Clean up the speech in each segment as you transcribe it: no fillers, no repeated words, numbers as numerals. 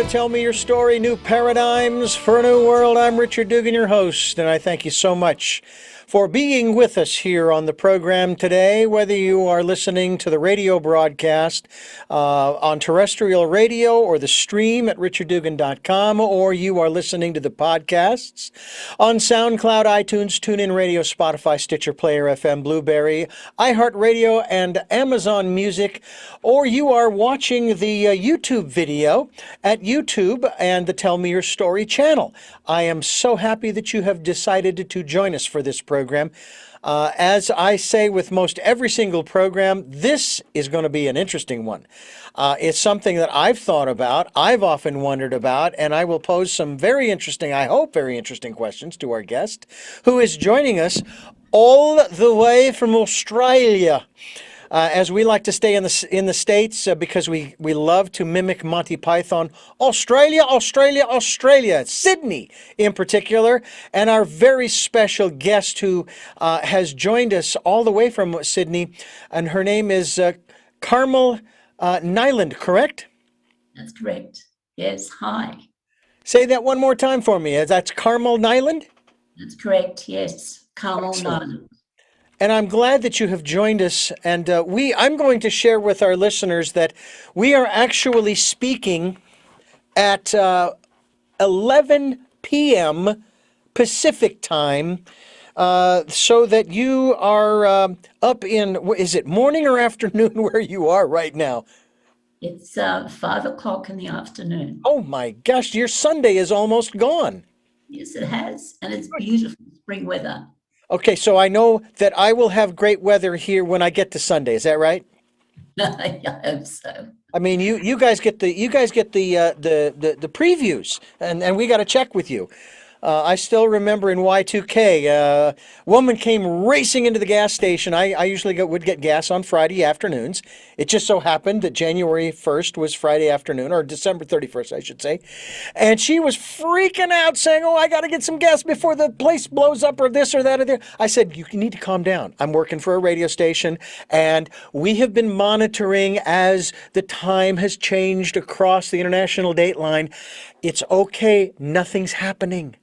to Tell Me Your Story, New Paradigms for a New World. I'm Richard Dugan, your host, and I thank you so much for being with us here on the program today, whether you are listening to the radio broadcast on terrestrial radio or the stream at richarddugan.com, or you are listening to the podcasts on SoundCloud, iTunes, TuneIn Radio, Spotify, Stitcher, Player FM, Blueberry, iHeartRadio, and Amazon Music, or you are watching the YouTube video at YouTube and the Tell Me Your Story channel. I am so happy that you have decided to join us for this program. As I say with most every single program, this is going to be an interesting one. It's something that I've thought about, I've often wondered about, and I will pose some very interesting, I hope very interesting questions to our guest, who is joining us all the way from Australia. As we like to stay in the States because we love to mimic Monty Python. Australia, Australia, Australia, Sydney in particular, and our very special guest who has joined us all the way from Sydney, and her name is Carmel Niland, correct? That's correct. Yes, hi. Say that one more time for me. That's Carmel Niland? That's correct, yes. Carmel Niland. And I'm glad that you have joined us. And I'm going to share with our listeners that we are actually speaking at 11 p.m. Pacific time, so that you are up in, is it morning or afternoon where you are right now? It's 5 o'clock in the afternoon. Oh my gosh, your Sunday is almost gone. Yes, it has. And it's beautiful spring weather. Okay, so I know that I will have great weather here when I get to Sunday. Is that right? I hope so. I mean, you guys get the previews, and we got to check with you. I still remember in Y2K, a woman came racing into the gas station. I usually would get gas on Friday afternoons. It just so happened that January 1st was Friday afternoon, or December 31st, I should say. And she was freaking out saying, oh, I got to get some gas before the place blows up or this or that or that. I said, you need to calm down. I'm working for a radio station, and we have been monitoring as the time has changed across the international date line. It's okay. Nothing's happening.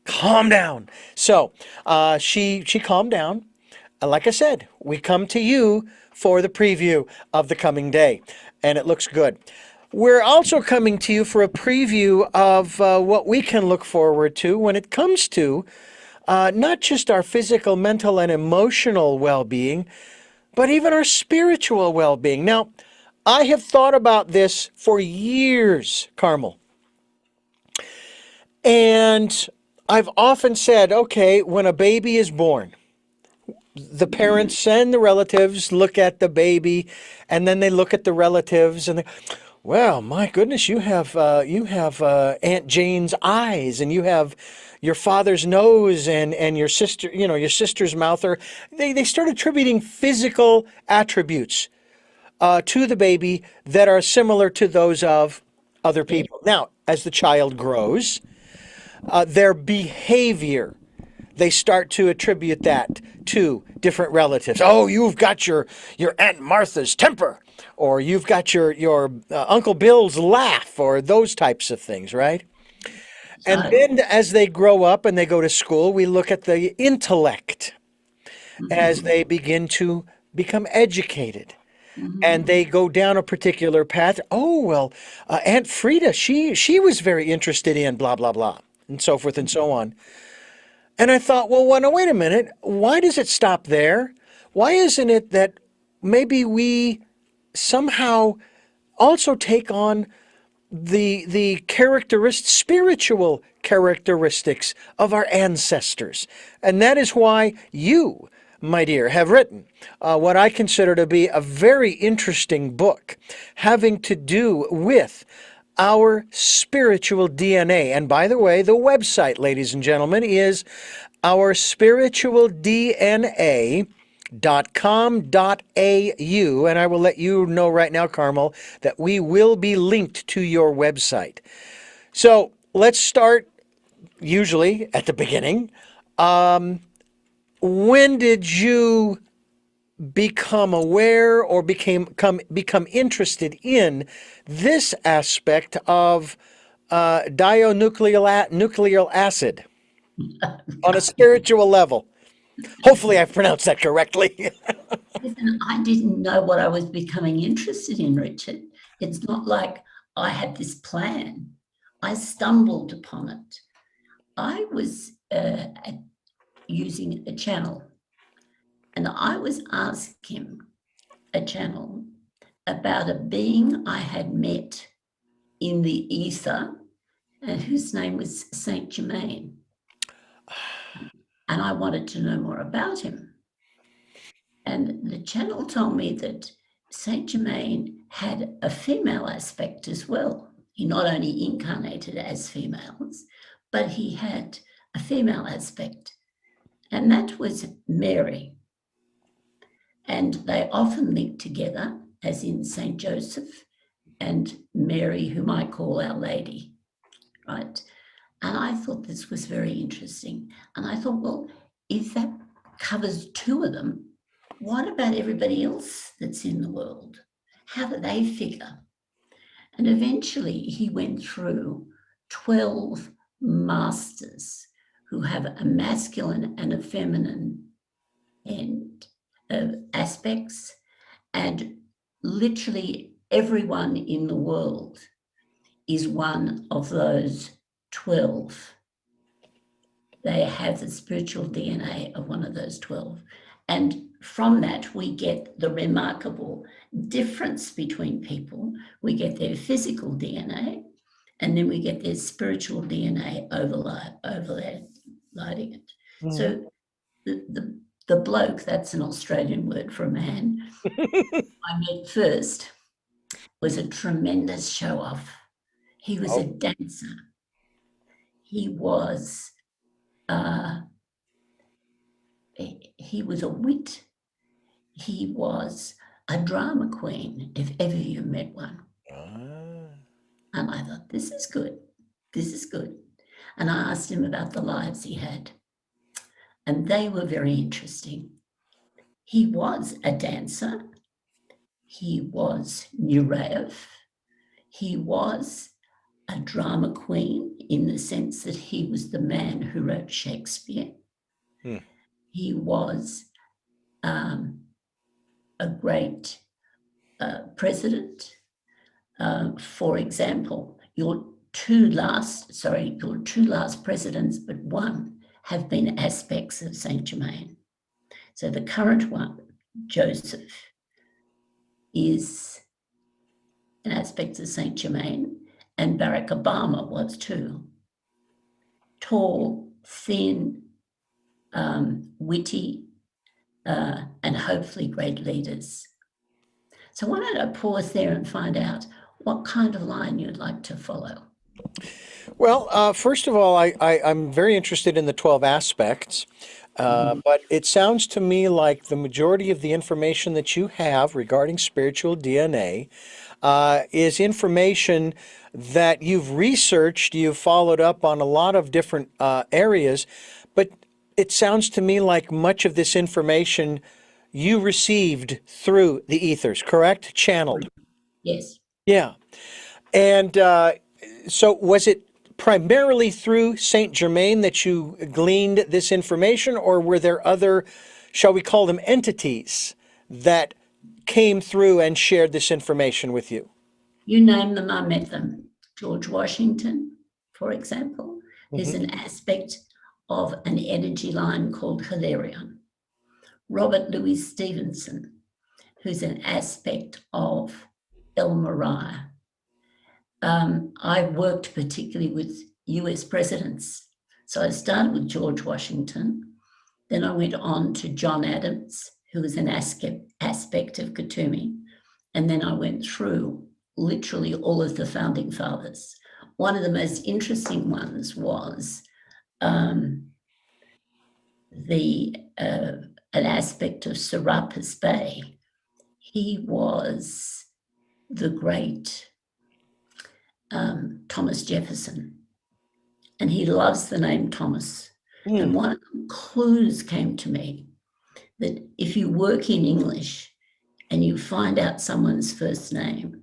Calm down. So she calmed down. Like I said, we come to you for the preview of the coming day, and it looks good. We're also coming to you for a preview of what we can look forward to when it comes to not just our physical, mental, and emotional well-being, but even our spiritual well-being. Now, I have thought about this for years, Carmel. And I've often said, okay, when a baby is born, the parents and the relatives look at the baby, and then they look at the relatives, and they, well, my goodness, you have Aunt Jane's eyes, and you have your father's nose, and your sister, your sister's mouth. Or they start attributing physical attributes to the baby that are similar to those of other people. Now, as the child grows, their behavior, they start to attribute that to different relatives. Oh, you've got your Aunt Martha's temper, or you've got your Uncle Bill's laugh, or those types of things, right? And then as they grow up and they go to school, we look at the intellect as they begin to become educated. And they go down a particular path. Oh, well, Aunt Frida, she was very interested in blah, blah, blah, and so forth and so on. And I thought, well, no, wait a minute. Why does it stop there? Why isn't it that maybe we somehow also take on the spiritual characteristics of our ancestors? And that is why you, my dear, have written what I consider to be a very interesting book having to do with our spiritual DNA. And by the way, the website, ladies and gentlemen, is ourspiritualdna.com.au. And I will let you know right now, Carmel, that we will be linked to your website. So let's start usually at the beginning. When did you become aware or become interested in this aspect of nuclear acid on a spiritual level. Hopefully, I've pronounced that correctly. Listen, I didn't know what I was becoming interested in, Richard. It's not like I had this plan. I stumbled upon it. I was using a channel, and I was asking a channel about a being I had met in the ether, whose name was Saint Germain. And I wanted to know more about him. And the channel told me that Saint Germain had a female aspect as well. He not only incarnated as females, but he had a female aspect, and that was Mary. And they often link together, as in Saint Joseph and Mary, whom I call Our Lady, right? And I thought this was very interesting. And I thought, well, if that covers two of them, what about everybody else that's in the world? How do they figure? And eventually he went through 12 masters who have a masculine and a feminine end aspects, and literally everyone in the world is one of those 12. They have the spiritual DNA of one of those 12. And from that, we get the remarkable difference between people. We get their physical DNA, and then we get their spiritual DNA overlaying it. Mhm. So the bloke, that's an Australian word for a man, I met first, was a tremendous show-off. He was a dancer. He was he was a wit. He was a drama queen, if ever you met one. And I thought, this is good. This is good. And I asked him about the lives he had. And they were very interesting. He was a dancer. He was Nureyev. He was a drama queen in the sense that he was the man who wrote Shakespeare. He was a great president. For example, your two last presidents, but one, have been aspects of Saint Germain. So the current one, Joseph, is an aspect of Saint Germain, and Barack Obama was too. Tall, thin, witty, and hopefully great leaders. So why don't I pause there and find out what kind of line you'd like to follow? Well, first of all, I'm very interested in the 12 aspects, but it sounds to me like the majority of the information that you have regarding spiritual DNA is information that you've researched, you've followed up on a lot of different areas, but it sounds to me like much of this information you received through the ethers, correct? Channeled. Yes. Yeah. And so was it primarily through Saint Germain that you gleaned this information, or were there other, shall we call them entities, that came through and shared this information with you? You name them, I met them. George Washington, for example, is an aspect of an energy line called Hilarion. Robert Louis Stevenson, who's an aspect of El Mariah. I worked particularly with US presidents. So I started with George Washington. Then I went on to John Adams, who was an aspect of Kutumi. And then I went through literally all of the founding fathers. One of the most interesting ones was an aspect of Serapis Bey. He was the great Thomas Jefferson, and he loves the name Thomas. And one of the clues came to me that if you work in English and you find out someone's first name,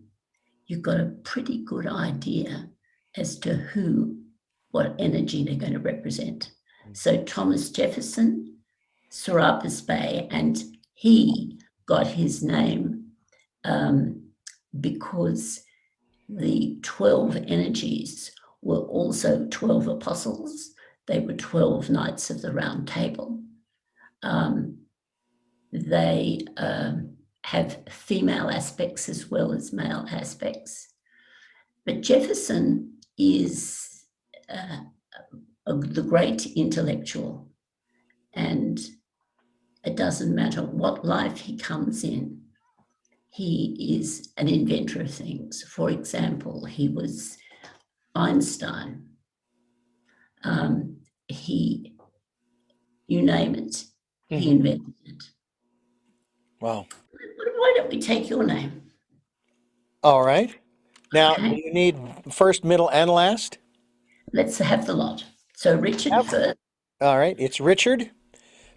you've got a pretty good idea as to what energy they're going to represent. So Thomas Jefferson, Serapis Bay, and he got his name because the 12 energies were also 12 apostles. They were 12 knights of the Round Table. They have female aspects as well as male aspects. But Jefferson is the great intellectual, and it doesn't matter what life he comes in, he is an inventor of things. For example, he was Einstein. You name it, he invented it. Wow. Why don't we take your name? All right. Now, Okay. do you need first, middle, and last? Let's have the lot. So Richard first. All right. It's Richard.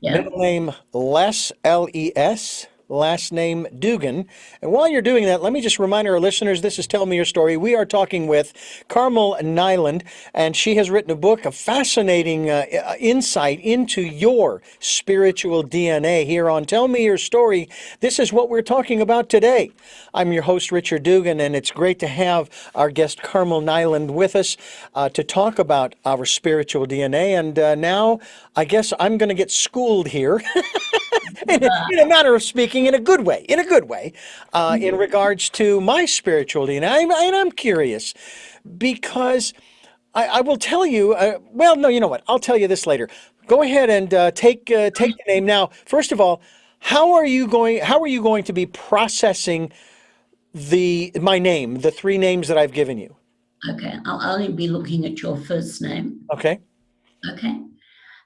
Yeah. Middle name Les, L-E-S. Last name Dugan. And while you're doing that, let me just remind our listeners, this is Tell Me Your Story. We are talking with Carmel Niland, and she has written a book of fascinating insight into your spiritual DNA here on Tell Me Your Story. This is what we're talking about today. I'm your host, Richard Dugan, and it's great to have our guest Carmel Niland with us to talk about our spiritual DNA. And now I guess I'm going to get schooled here. In a matter of speaking, in a good way, in regards to my spiritual DNA. And I'm curious because I will tell you, well, no, you know what? I'll tell you this later. Go ahead and take the name. Now, first of all, how are you going to be processing my name, the three names that I've given you? Okay, I'll only be looking at your first name. Okay. Okay.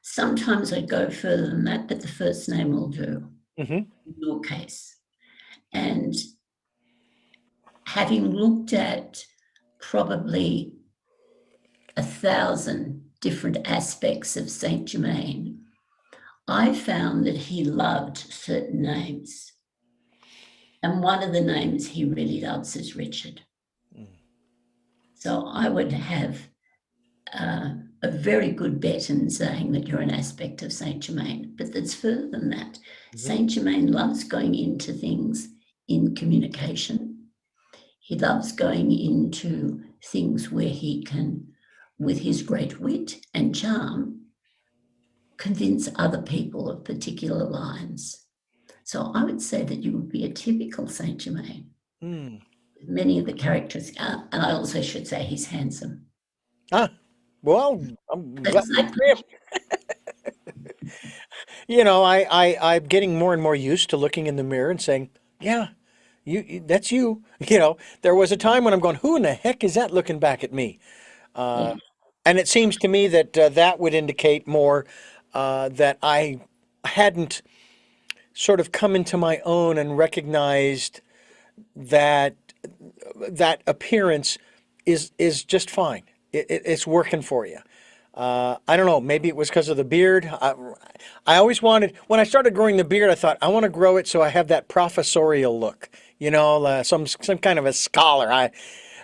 Sometimes I go further than that, but the first name will do in your case. And having looked at probably 1,000 different aspects of Saint Germain, I found that he loved certain names. And one of the names he really loves is Richard. So I would have a very good bet in saying that you're an aspect of Saint Germain. But there's further than that. Saint Germain loves going into things in communication. He loves going into things where he can, with his great wit and charm, convince other people of particular lines. So I would say that you would be a typical Saint Germain. Many of the characters, and I also should say he's handsome. Well, I'm glad I'm getting more and more used to looking in the mirror and saying, yeah, that's you. There was a time when I'm going, who in the heck is that looking back at me? And it seems to me that that would indicate more that I hadn't sort of come into my own and recognized that that appearance is just fine. It's working for you. I don't know. Maybe it was because of the beard. I always wanted, when I started growing the beard, I thought I want to grow it so I have that professorial look. Some kind of a scholar.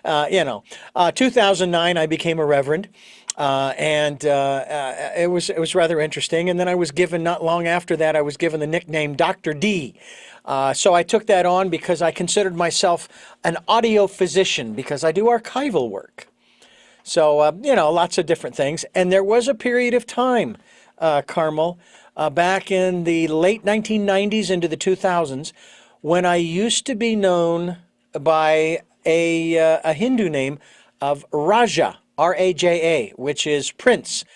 2009, I became a reverend. And it was rather interesting. And then I was given, not long after that, I was given the nickname Dr. D. So I took that on because I considered myself an audio physician because I do archival work. So, lots of different things. And there was a period of time, Carmel, back in the late 1990s into the 2000s, when I used to be known by a Hindu name of Raja, R-A-J-A, which is Prince.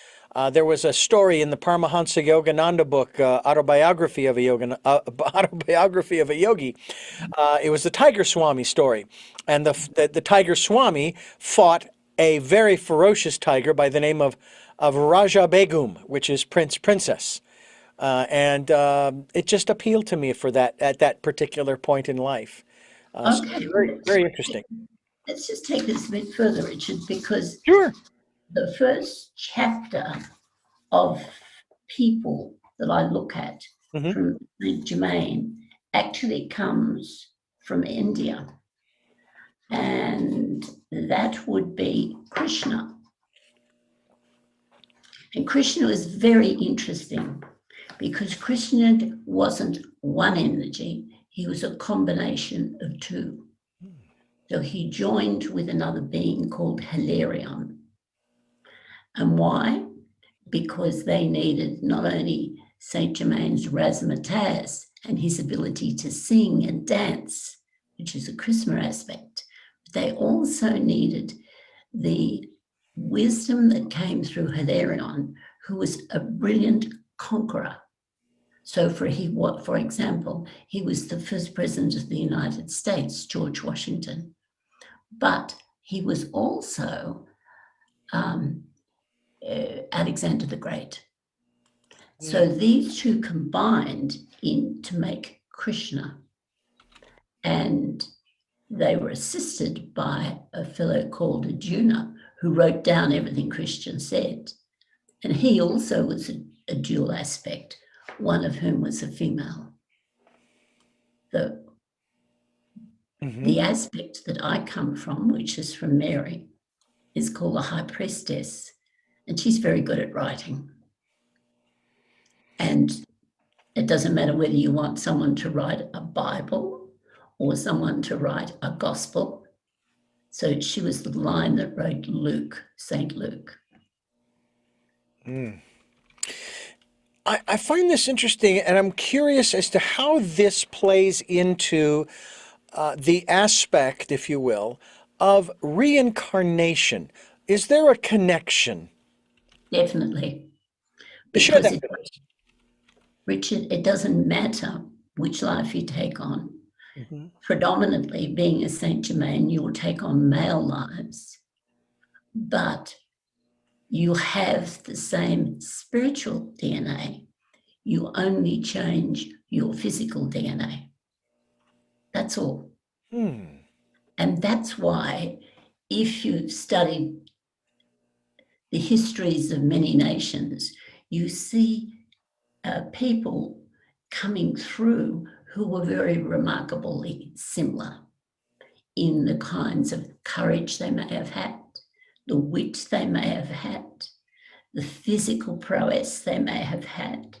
There was a story in the Paramahansa Yogananda book, autobiography of a yogi. It was the Tiger Swami story, and the Tiger Swami fought a very ferocious tiger by the name of Raja Begum, which is princess. And it just appealed to me for that at that particular point in life. So Okay, very, very interesting. let's just take this a bit further, Richard, because Sure. the first chapter of people that I look at from Saint Germain actually comes from India. and that would be Krishna. And Krishna was very interesting because Krishna wasn't one energy, he was a combination of two. So he joined with another being called Hilarion. And why? Because they needed not only Saint Germain's razzmatazz and his ability to sing and dance, which is a charisma aspect, but they also needed the wisdom that came through Hilarion, who was a brilliant conqueror. So for example, he was the first president of the United States, George Washington, but he was also Alexander the Great. So these two combined to make Krishna, and they were assisted by a fellow called Arjuna, who wrote down everything Krishna said. And he also was a dual aspect, one of whom was a female. The aspect that I come from, which is from Mary, is called a high priestess, and she's very good at writing. And it doesn't matter whether you want someone to write a Bible or someone to write a gospel. So she was the line that wrote Luke, St. Luke. I find this interesting, and I'm curious as to how this plays into the aspect, if you will, of reincarnation. Is there a connection? Definitely. Share Because that with us. Richard, it doesn't matter which life you take on. Predominantly, being a Saint Germain, you will take on male lives, but you have the same spiritual DNA. You only change your physical DNA. That's all. And that's why, if you've studied the histories of many nations, you see people coming through who were very remarkably similar in the kinds of courage they may have had, the wit they may have had, the physical prowess they may have had.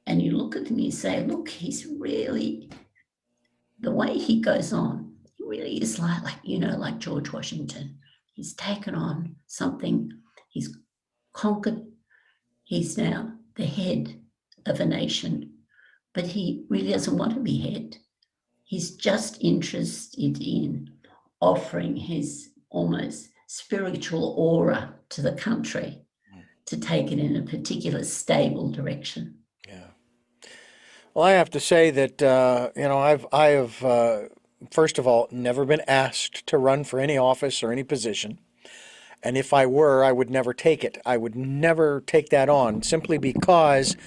And you look at them and you say, look, he's really, the way he goes on, he really is like George Washington. He's taken on something, he's conquered, he's now the head of a nation, but he really doesn't want to be head. He's just interested in offering his almost spiritual aura to the country to take it in a particular stable direction. Yeah. Well, I have to say that I have first of all never been asked to run for any office or any position. And if I were, I would never take it. I would never take that on simply because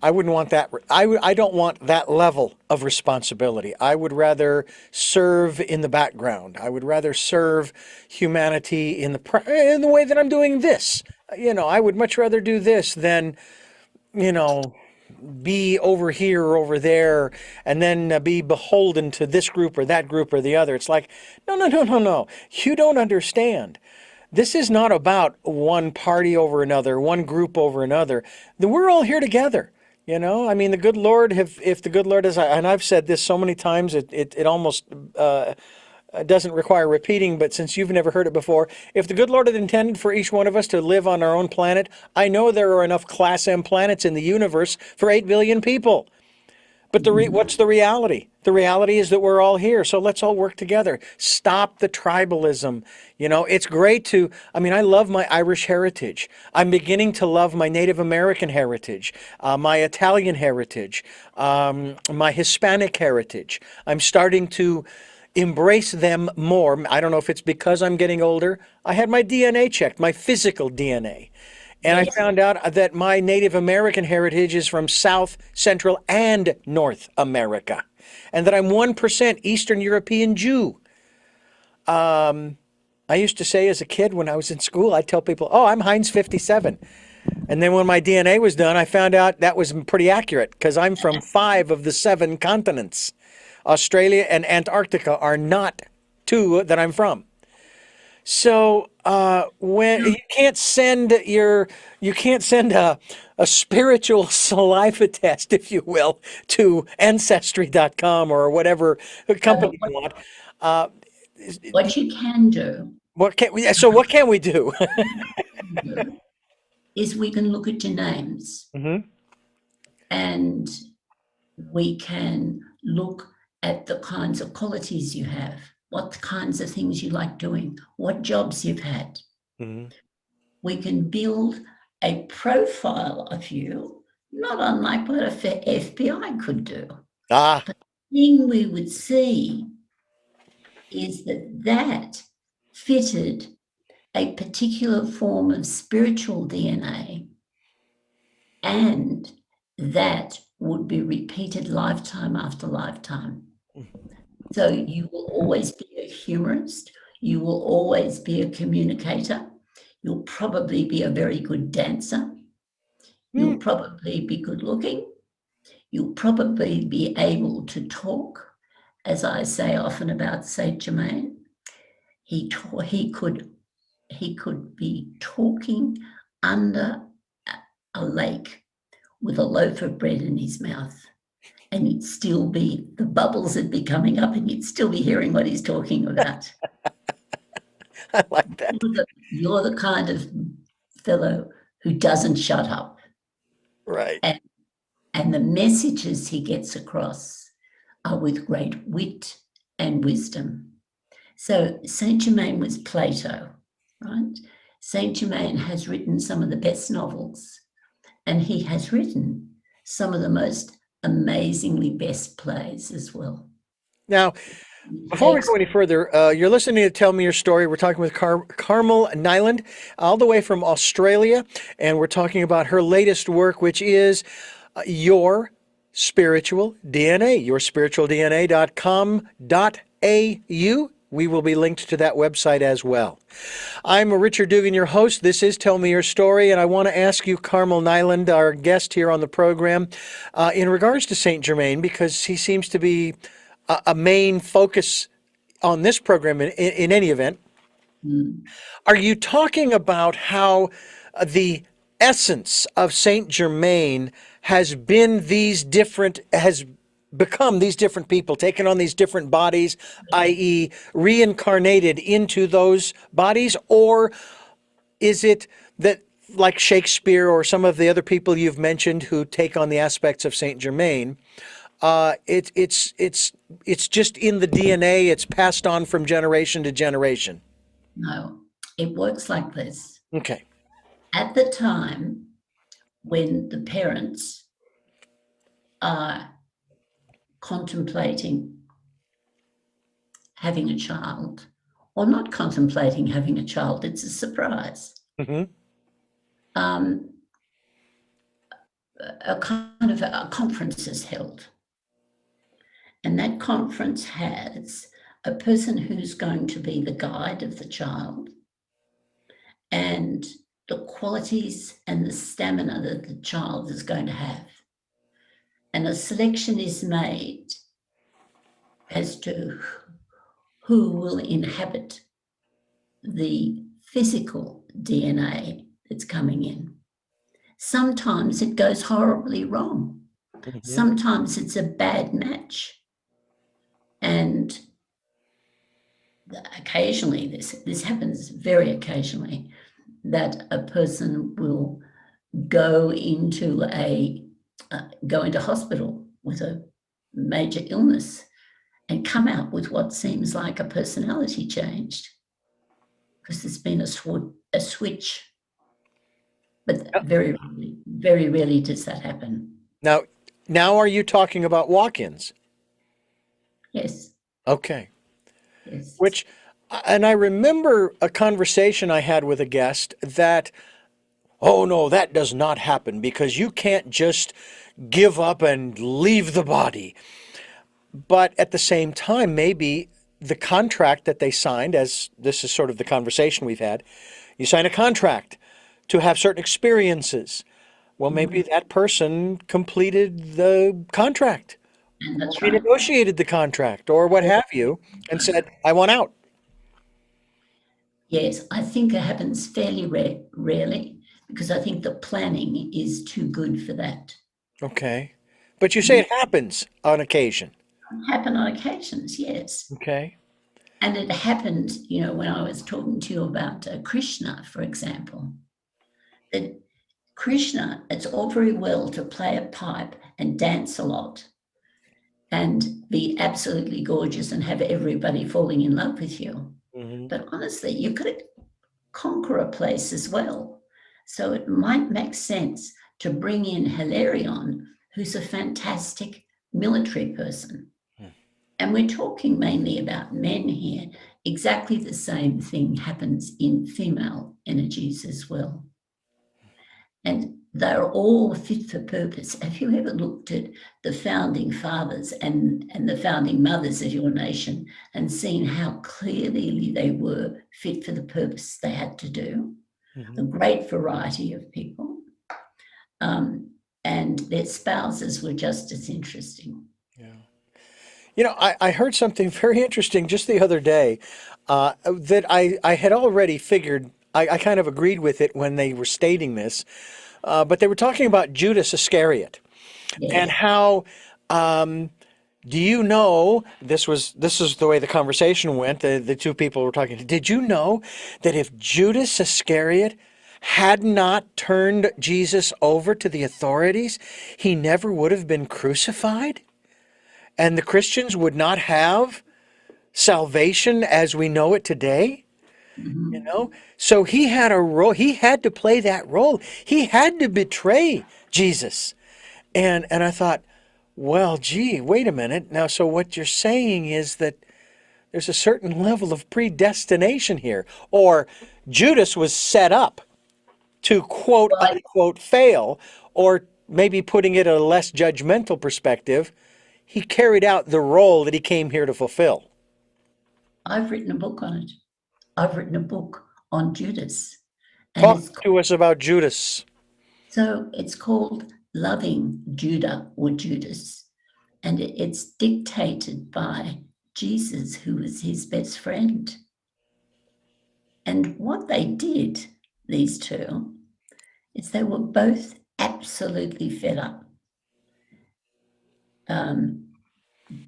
I wouldn't want that. I don't want that level of responsibility. I would rather serve in the background. I would rather serve humanity in the way that I'm doing this. I would much rather do this than, be over here or over there and then be beholden to this group or that group or the other. It's like, no, no, no, no, no. You don't understand. This is not about one party over another, one group over another. We're all here together. I mean, the good Lord, if the good Lord is, and I've said this so many times, it almost doesn't require repeating, but since you've never heard it before, if the good Lord had intended for each one of us to live on our own planet, I know there are enough Class M planets in the universe for 8 billion people. But what's the reality? The reality is that we're all here, so let's all work together. Stop the tribalism. It's great I love my Irish heritage. I'm beginning to love my Native American heritage, my Italian heritage, my Hispanic heritage. I'm starting to embrace them more. I don't know if it's because I'm getting older. I had my DNA checked, my physical DNA. And I found out that my Native American heritage is from South, Central, and North America. And that I'm 1% Eastern European Jew. I used to say as a kid when I was in school, I'd tell people, oh, I'm Heinz 57. And then when my DNA was done, I found out that was pretty accurate because I'm from 5 of the 7 continents. Australia and Antarctica are not two that I'm from. So when you can't send a spiritual saliva test, if you will, to ancestry.com or whatever No, but company you want. Uh, what you can do, what can we do? is we can look at your names Hmm. and we can look at the kinds of qualities you have, what kinds of things you like doing, what jobs you've had. Hmm. We can build a profile of you, not unlike what a FBI could do. Ah, But the thing we would see is that fitted a particular form of spiritual DNA, and that would be repeated lifetime after lifetime. So you will always be a humorist, you will always be a communicator, you'll probably be a very good dancer, hmm. you'll probably be good looking, you'll probably be able to talk. As I say often about Saint Germain, he could be talking under a lake with a loaf of bread in his mouth, and you'd still be, the bubbles would be coming up and you'd still be hearing what he's talking about. I like that. You're the kind of fellow who doesn't shut up. Right. And, and the messages he gets across are with great wit and wisdom. So Saint Germain was Plato, right? Saint Germain has written some of the best novels, and he has written some of the most amazingly best plays as well. Now, He before we takes go any further, you're listening to Tell Me Your Story. We're talking with Carmel Niland, all the way from Australia, and we're talking about her latest work, which is Your Spiritual DNA, yourspiritualdna.com.au. We will be linked to that website as well. I'm Richard Dugan, your host. This is Tell Me Your Story, and I want to ask you, Carmel Niland, our guest here on the program, in regards to Saint Germain, because he seems to be a main focus on this program in any event. mm, Are you talking about how the essence of Saint Germain has become these different people, taken on these different bodies, i.e., reincarnated into those bodies? Or is it that, like Shakespeare or some of the other people you've mentioned who take on the aspects of Saint Germain, it's just in the DNA. It's passed on from generation to generation. no, it works like this. Okay. At the time when the parents are contemplating having a child, or not contemplating having a child, it's a surprise. Hmm. Um, a kind of a conference is held, and that conference has a person who's going to be the guide of the child and the qualities and the stamina that the child is going to have. And a selection is made as to who will inhabit the physical DNA that's coming in. Sometimes it goes horribly wrong. Hmm. Sometimes it's a bad match. And occasionally, this happens very occasionally, that a person will go into hospital with a major illness and come out with what seems like a personality changed because there's been a switch. But very rarely does that happen. Now, now are you talking about walk-ins? Yes, Okay. yes. Which, and I remember a conversation I had with a guest that, oh no, that does not happen because you can't just give up and leave the body. But at the same time, maybe the contract that they signed, as this is sort of the conversation we've had, you sign a contract to have certain experiences. Well, maybe that person completed the contract, And that's right. renegotiated the contract, or what have you, and said, I want out. Yes, I think it happens fairly rarely because I think the planning is too good for that. Okay. But you say Mm. it happens on occasion. Happen on occasions, yes. Okay. And it happened, when I was talking to you about Krishna, for example, that Krishna, it's all very well to play a pipe and dance a lot and be absolutely gorgeous and have everybody falling in love with you. Hmm. But honestly, you could conquer a place as well. So it might make sense to bring in Hilarion, who's a fantastic military person. And we're talking mainly about men here. Exactly the same thing happens in female energies as well. And they're all fit for purpose. Have you ever looked at the founding fathers and the founding mothers of your nation and seen how clearly they were fit for the purpose they had to do? A Hmm. great variety of people. Um, and their spouses were just as interesting. Yeah. I heard something very interesting just the other day that I had already figured. I kind of agreed with it when they were stating this, but they were talking about Judas Iscariot and Yes. how. Do you know this is the way the conversation went? The two people were talking. Did you know that if Judas Iscariot had not turned Jesus over to the authorities, he never would have been crucified? And the Christians would not have salvation as we know it today? Mm-hmm. So he had a role, he had to play that role. He had to betray Jesus. And I thought, well, gee, wait a minute. Now, so what you're saying is that there's a certain level of predestination here, or Judas was set up to quote Well, unquote fail, or maybe putting it in a less judgmental perspective, he carried out the role that he came here to fulfill. I've written a book on it. I've written a book on Judas, and Talk to us about Judas. it's called Loving Judah or Judas, and it's dictated by Jesus, who was his best friend. And what they did, these two, is they were both absolutely fed up. Um,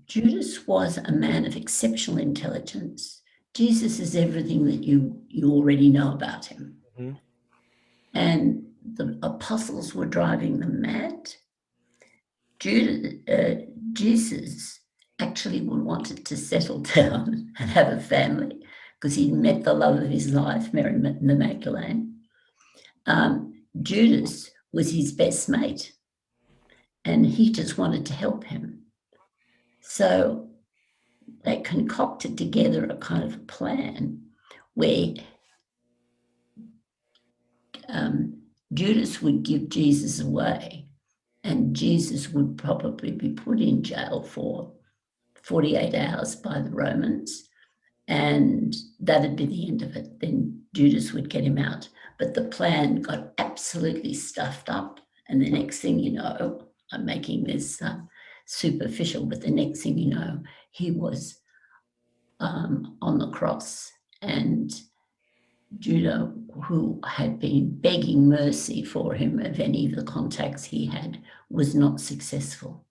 Judas was a man of exceptional intelligence. Jesus is everything that you already know about him. Mhm. And the apostles were driving them mad. Jesus actually wanted to settle down and have a family because he'd met the love of his life, Mary the Magdalene. Judas was his best mate, and he just wanted to help him. So they concocted together a kind of plan where Judas would give Jesus away, and Jesus would probably be put in jail for 48 hours by the Romans, and that'd be the end of it. Then Judas would get him out. But the plan got absolutely stuffed up, and the next thing you know, I'm making this superficial, but the next thing you know, he was on the cross, and Judah, who had been begging mercy for him of any of the contacts he had, was not successful.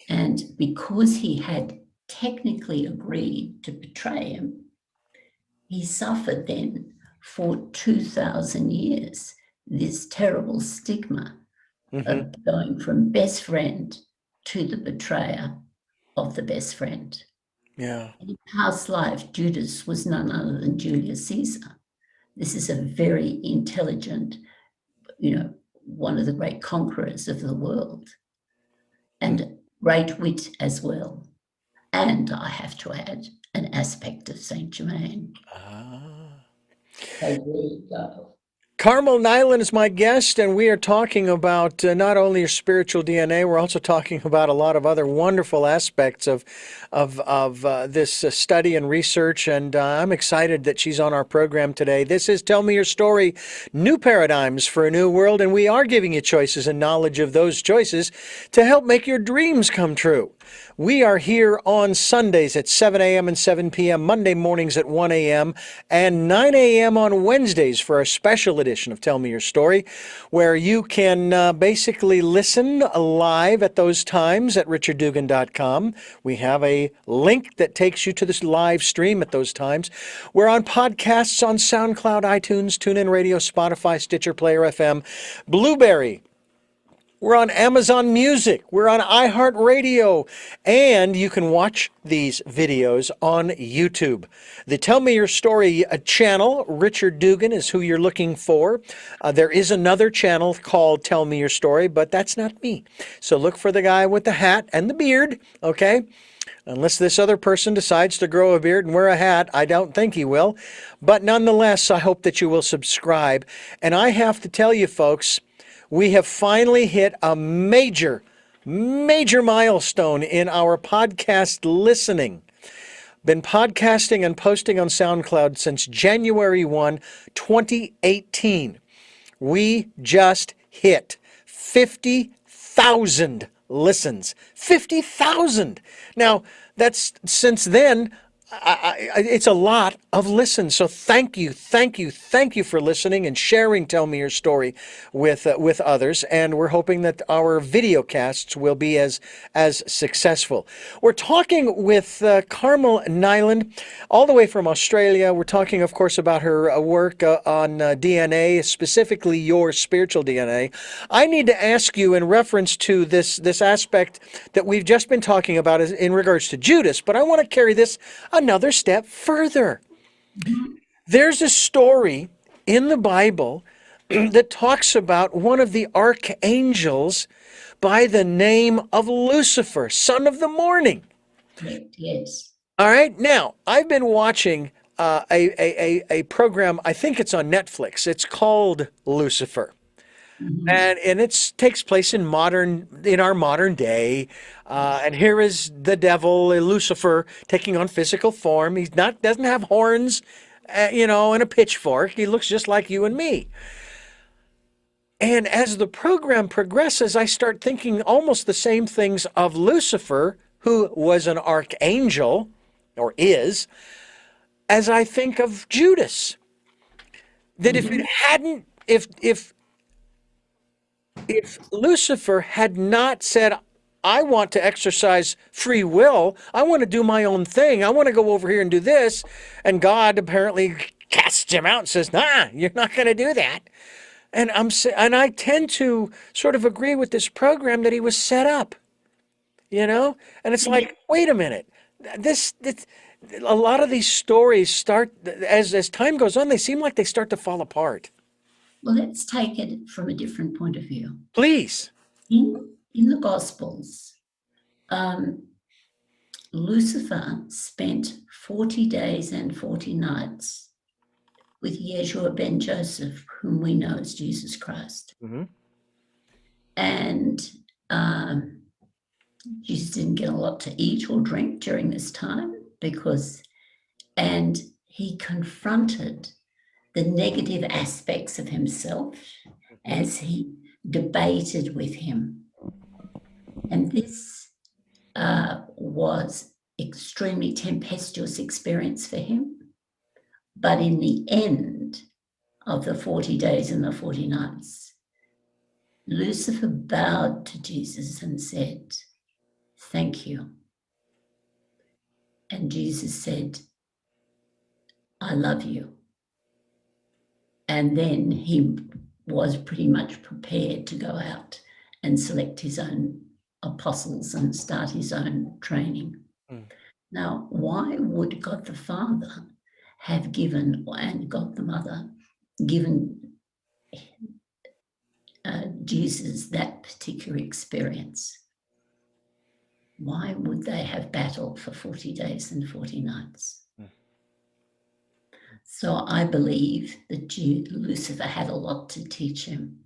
And because he had technically agreed to betray him, he suffered then for 2,000 years this terrible stigma Hmm. of going from best friend to the betrayer of the best friend. Yeah. In past life, Judas was none other than Julius Caesar. This is a very intelligent, one of the great conquerors of the world, and great wit as well. And I have to add, an aspect of Saint Germain. Ah. So there you go. Carmel Niland is my guest, and we are talking about not only your spiritual DNA, we're also talking about a lot of other wonderful aspects of this study and research. And I'm excited that she's on our program today. This is Tell Me Your Story, New Paradigms for a New World, and we are giving you choices and knowledge of those choices to help make your dreams come true. We are here on Sundays at 7 a.m. and 7 p.m., Monday mornings at 1 a.m., and 9 a.m. on Wednesdays for a special edition of Tell Me Your Story, where you can basically listen live at those times at richarddugan.com. We have a link that takes you to this live stream at those times. We're on podcasts on SoundCloud, iTunes, TuneIn Radio, Spotify, Stitcher, Player FM, Blueberry. We're on Amazon Music. We're on iHeartRadio. And you can watch these videos on YouTube. The Tell Me Your Story channel, Richard Dugan, is who you're looking for. There is another channel called Tell Me Your Story, but that's not me. So look for the guy with the hat and the beard, okay? Unless this other person decides to grow a beard and wear a hat, I don't think he will. But nonetheless, I hope that you will subscribe. And I have to tell you, folks, we have finally hit a major milestone in our podcast listening. Been podcasting and posting on SoundCloud since January 1, 2018. We just hit 50,000 listens. 50,000. Now, that's since then, it's a lot of listens. So thank you for listening and sharing Tell Me Your Story with others. And we're hoping that our video casts will be as successful. We're talking with Carmel Niland, all the way from Australia. We're talking, of course, about her work on DNA, specifically your spiritual DNA. I need to ask you in reference to this aspect that we've just been talking about in regards to Judas, but I want to carry this another step further. There's a story in the Bible that talks about one of the archangels by the name of Lucifer, son of the morning. Correct, yes. All right. Now, I've been watching a program, I think it's on Netflix. It's called Lucifer. And it takes place in our modern day. And here is the devil, Lucifer, taking on physical form. Doesn't have horns, and a pitchfork. He looks just like you and me. And as the program progresses, I start thinking almost the same things of Lucifer, who was an archangel, or is, as I think of Judas. That if it hadn't, if Lucifer had not said, I want to exercise free will, I want to do my own thing, I want to go over here and do this, and God apparently casts him out and says, nah, you're not going to do that. And I tend to sort of agree with this program that he was set up, and it's like, wait a minute, this a lot of these stories start, as time goes on, they seem like they start to fall apart. Well, let's take it from a different point of view. Please. In the Gospels, Lucifer spent 40 days and 40 nights with Yeshua ben Joseph, whom we know as Jesus Christ. And Jesus didn't get a lot to eat or drink during this time and he confronted the negative aspects of himself as he debated with him. And this was extremely tempestuous experience for him. But in the end of the 40 days and the 40 nights, Lucifer bowed to Jesus and said, thank you. And Jesus said, I love you. And then he was pretty much prepared to go out and select his own apostles and start his own training. Now, why would God the Father have given, and God the Mother, given Jesus that particular experience? Why would they have battled for 40 days and 40 nights? So I believe that Lucifer had a lot to teach him.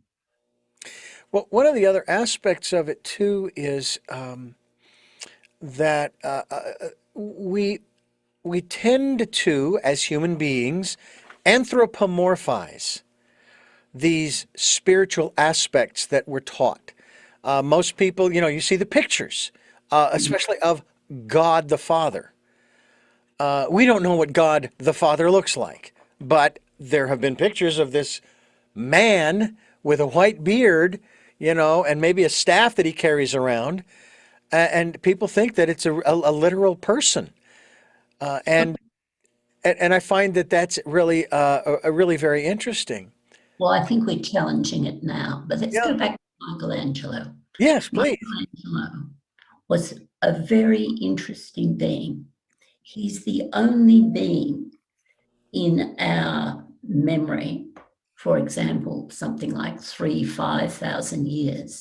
Well, one of the other aspects of it too is that we we tend to, as human beings, anthropomorphize these spiritual aspects that we're taught. Most people, you see the pictures, especially of God the Father. We don't know what God the Father looks like, but there have been pictures of this man with a white beard, and maybe a staff that he carries around, and people think that it's a literal person. Uh, and and I find that that's really really very interesting. Well, I think we're challenging it now, but let's Yeah. go back to Michelangelo. Yes, please. Michelangelo was a very interesting being. He's the only being in our memory, for example, something like 5,000 years,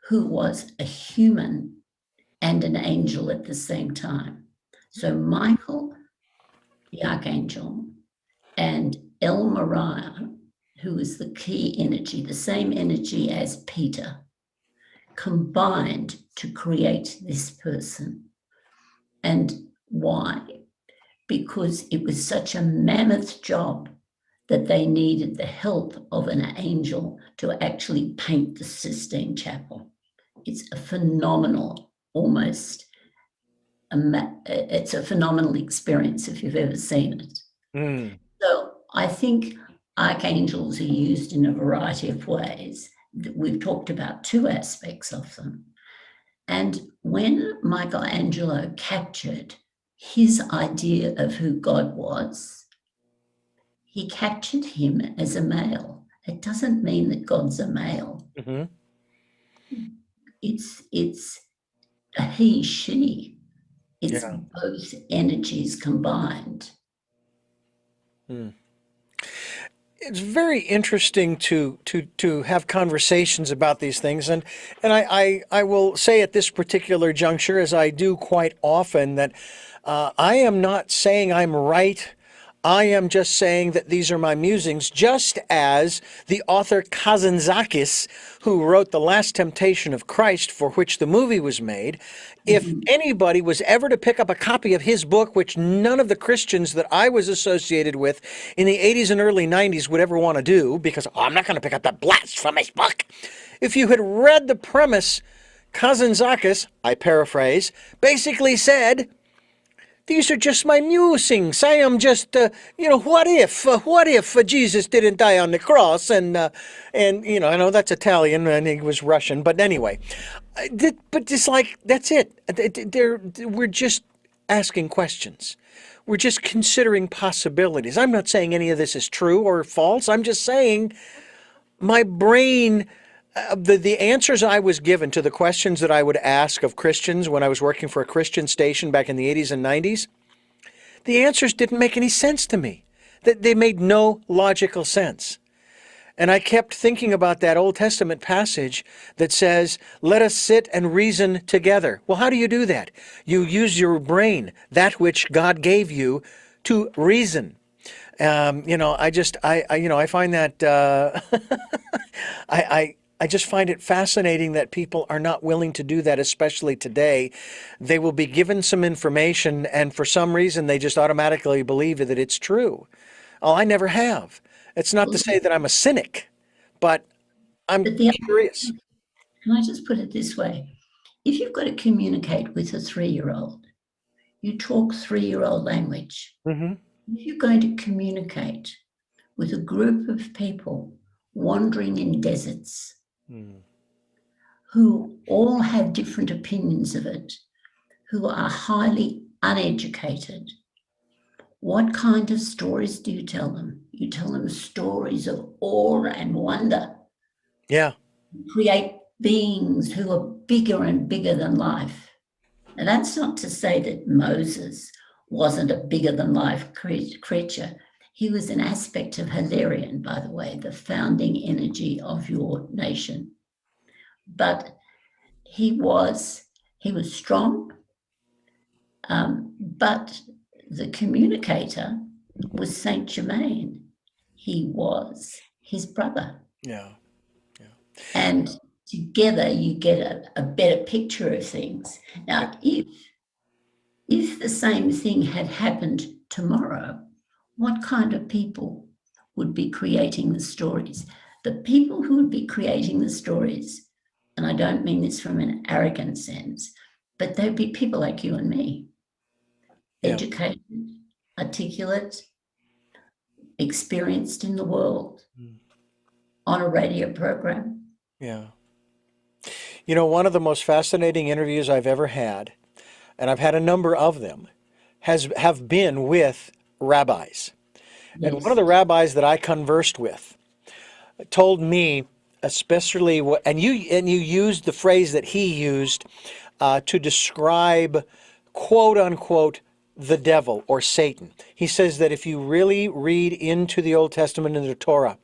who was a human and an angel at the same time. So Michael, the archangel, and El Mariah, who is the key energy, the same energy as Peter, combined to create this person. And why? Because it was such a mammoth job that they needed the help of an angel to actually paint the Sistine Chapel. It's a phenomenal, it's a phenomenal experience if you've ever seen it. Mm. So I think archangels are used in a variety of ways. We've talked about two aspects of them. And when Michelangelo captured his idea of who God was, he captured him as a male. It doesn't mean that God's a male. Hmm. It's a he, she. It's Yeah. both energies combined. Mm. It's very interesting to have conversations about these things, and I will say at this particular juncture, as I do quite often, that I am not saying I'm right. I am just saying that these are my musings, just as the author Kazantzakis, who wrote The Last Temptation of Christ, for which the movie was made, if Mhm. anybody was ever to pick up a copy of his book, which none of the Christians that I was associated with in the 80s and early 90s would ever want to do, because I'm not going to pick up that blasphemous book. If you had read the premise, Kazantzakis, I paraphrase, basically said, these are just my musings. I am just, what if Jesus didn't die on the cross? And I know that's Italian and he was Russian, but anyway, but just like that's it. We're just asking questions. We're just considering possibilities. I'm not saying any of this is true or false. I'm just saying my brain, the answers I was given to the questions that I would ask of Christians when I was working for a Christian station back in the 80s and 90s, the answers didn't make any sense to me. That they made no logical sense. And I kept thinking about that Old Testament passage that says, let us sit and reason together. Well, how do you do that? You use your brain, that which God gave you, to reason. I find that I just find it fascinating that people are not willing to do that, especially today. They will be given some information, and for some reason, they just automatically believe that it's true. Oh, I never have. It's not to Well, say that I'm a cynic, but I'm but the curious. Can I just put it this way? If you've got to communicate with a 3-year-old, you talk 3-year-old language. Hmm. If you're going to communicate with a group of people wandering in deserts Mm. who all have different opinions of it, who are highly uneducated, what kind of stories do you tell them? You tell them stories of awe and wonder. Yeah. Create beings who are bigger and bigger than life. Now, that's not to say that Moses wasn't a bigger than life creature. He was an aspect of Hilarion, by the way, the founding energy of your nation. But he was strong, but the communicator was Saint Germain. He was his brother. Yeah. And together you get a better picture of things. Now, if the same thing had happened tomorrow, what kind of people would be creating the stories? The people who would be creating the stories, and I don't mean this from an arrogant sense, but they'd be people like you and me, Yeah. educated, articulate, experienced in the world, on a radio program. Yeah. You know, one of the most fascinating interviews I've ever had, and I've had a number of them, have been with rabbis. And one of Yes. the rabbis that I conversed with told me, especially what, and you used the phrase that he used to describe, quote unquote, the devil or Satan. He says that if you really read into the Old Testament and the Torah,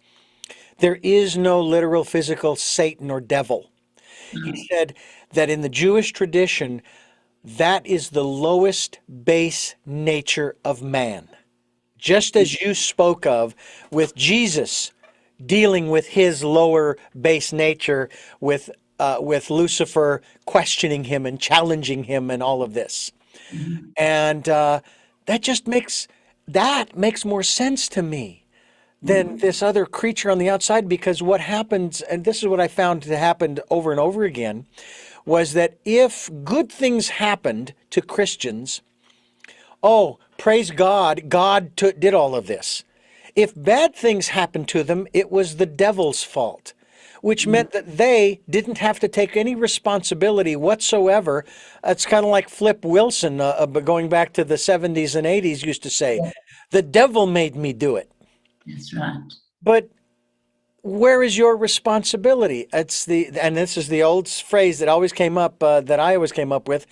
there is no literal physical Satan or devil. He said that in the Jewish tradition, that is the lowest base nature of man. Just as you spoke of with Jesus dealing with his lower base nature with Lucifer questioning him and challenging him and all of this. Mhm. And that makes more sense to me than this other creature on the outside, because what happens, and this is what I found to happen over and over again, was that if good things happened to Christians, oh, praise God, did all of this. If bad things happened to them, it was the devil's fault, which meant that they didn't have to take any responsibility whatsoever. It's kind of like Flip Wilson, going back to the 70s and 80s, used to say, Yeah, the devil made me do it. that's right. But where is your responsibility? And this is the old phrase that always came up, that I always came up with.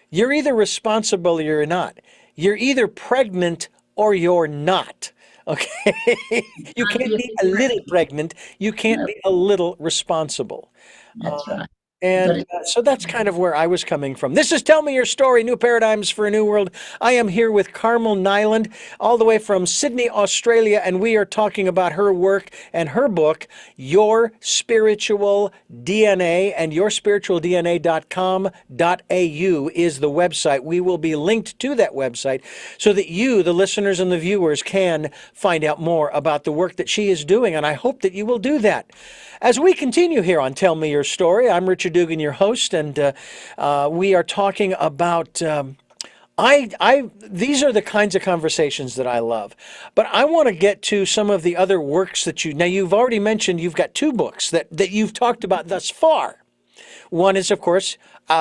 You're either responsible or you're not. You're either pregnant or you're not. Okay. You Can't can't be a be bit a little pregnant. pregnant. You can't No, be a little responsible. that's right. You've got And to. so that's kind of where I was coming from. This is Tell Me Your Story, New Paradigms for a New World. I am here with Carmel Niland, all the way from Sydney, Australia, and we are talking about her work and her book, Your Spiritual DNA, and yourspiritualdna.com.au is the website. We will be linked to that website so that you, the listeners and the viewers, can find out more about the work that she is doing, and I hope that you will do that. As we continue here on Tell Me Your Story, I'm Richard Dugan, your host, and we are talking about. These are the kinds of conversations that I love, but I want to get to some of the other works that now you've already mentioned. You've got two books that you've talked about thus far. One is, of course,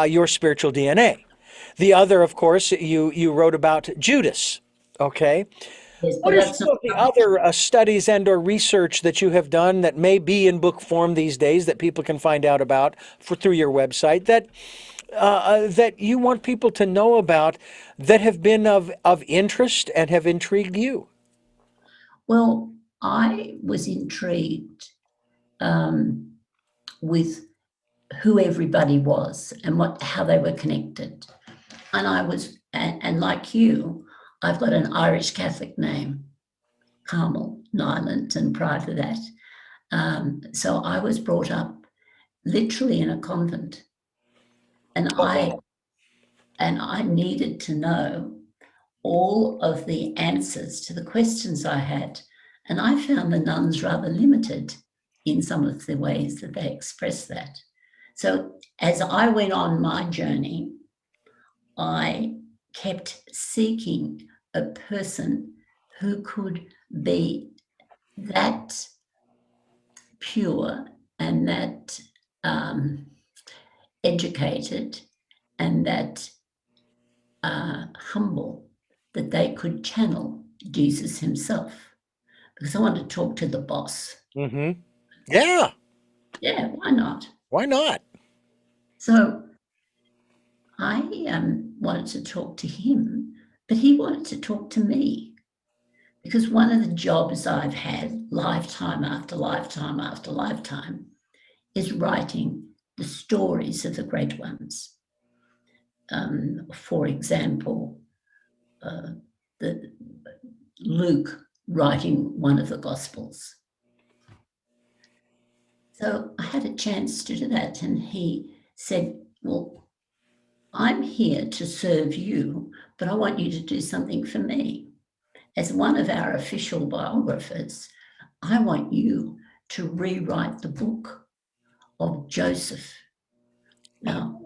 Your Spiritual DNA. The other, of course, you wrote about Judas. Okay. Yes, What but are that's some not of the published. other studies and or research that you have done that may be in book form these days that people can find out about through your website that you want people to know about that have been of interest and have intrigued you? Well, I was intrigued um, with who everybody was and how they were connected. And and like you, I've got an Irish Catholic name, Carmel Niland, and prior to that, so I was brought up literally in a convent, and Oh, I wow. and I needed to know all of the answers to the questions I had. And I found the nuns rather limited in some of the ways that they express that. So as I went on my journey, I kept seeking a person who could be that pure and that um, educated and that humble that they could channel Jesus himself. Because I want to talk to the boss. Mm-hmm. Yeah. Yeah, why not? Why not? So I wanted to talk to him, but he wanted to talk to me because one of the jobs I've had lifetime after lifetime after lifetime is writing the stories of the great ones. For example, uh, the Luke writing one of the Gospels. So I had a chance to do that, and he said, well, I'm here to serve you, but I want you to do something for me. As one of our official biographers, I want you to rewrite the book of Joseph. Now,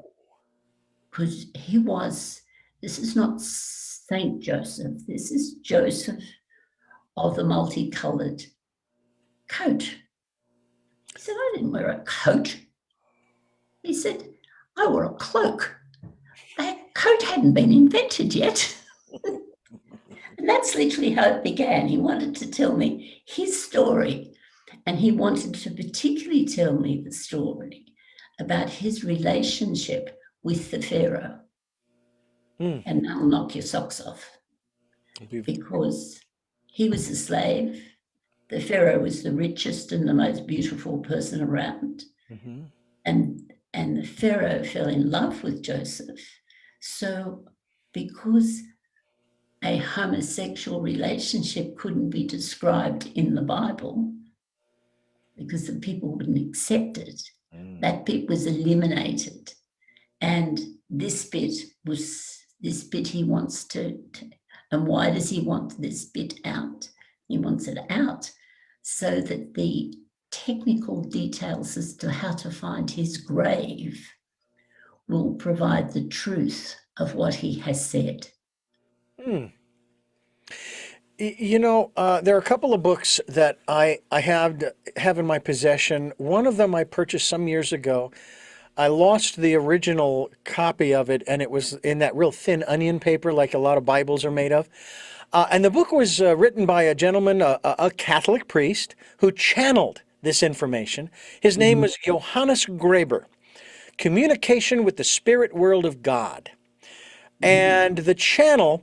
because this is not Saint Joseph, this is Joseph of the multicolored coat. He said, I didn't wear a coat. He said, I wore a cloak. That coat hadn't been invented yet. And that's literally how it began. He wanted to tell me his story, and he wanted to particularly tell me the story about his relationship with the Pharaoh. And that'll knock your socks off, because he was a slave. The Pharaoh was the richest and the most beautiful person around. And the Pharaoh fell in love with Joseph. So because a homosexual relationship couldn't be described in the Bible because the people wouldn't accept it, that bit was eliminated. And this bit he wants to, and why does he want this bit out? He wants it out so that the technical details as to how to find his grave will provide the truth of what he has said. You know, there are a couple of books that I have in my possession. One of them I purchased some years ago. I lost the original copy of it, and it was in that real thin onion paper, like a lot of Bibles are made of. And the book was written by a gentleman, a Catholic priest, who channeled this information. His name was Johannes Graeber, Communication with the Spirit World of God. And the channel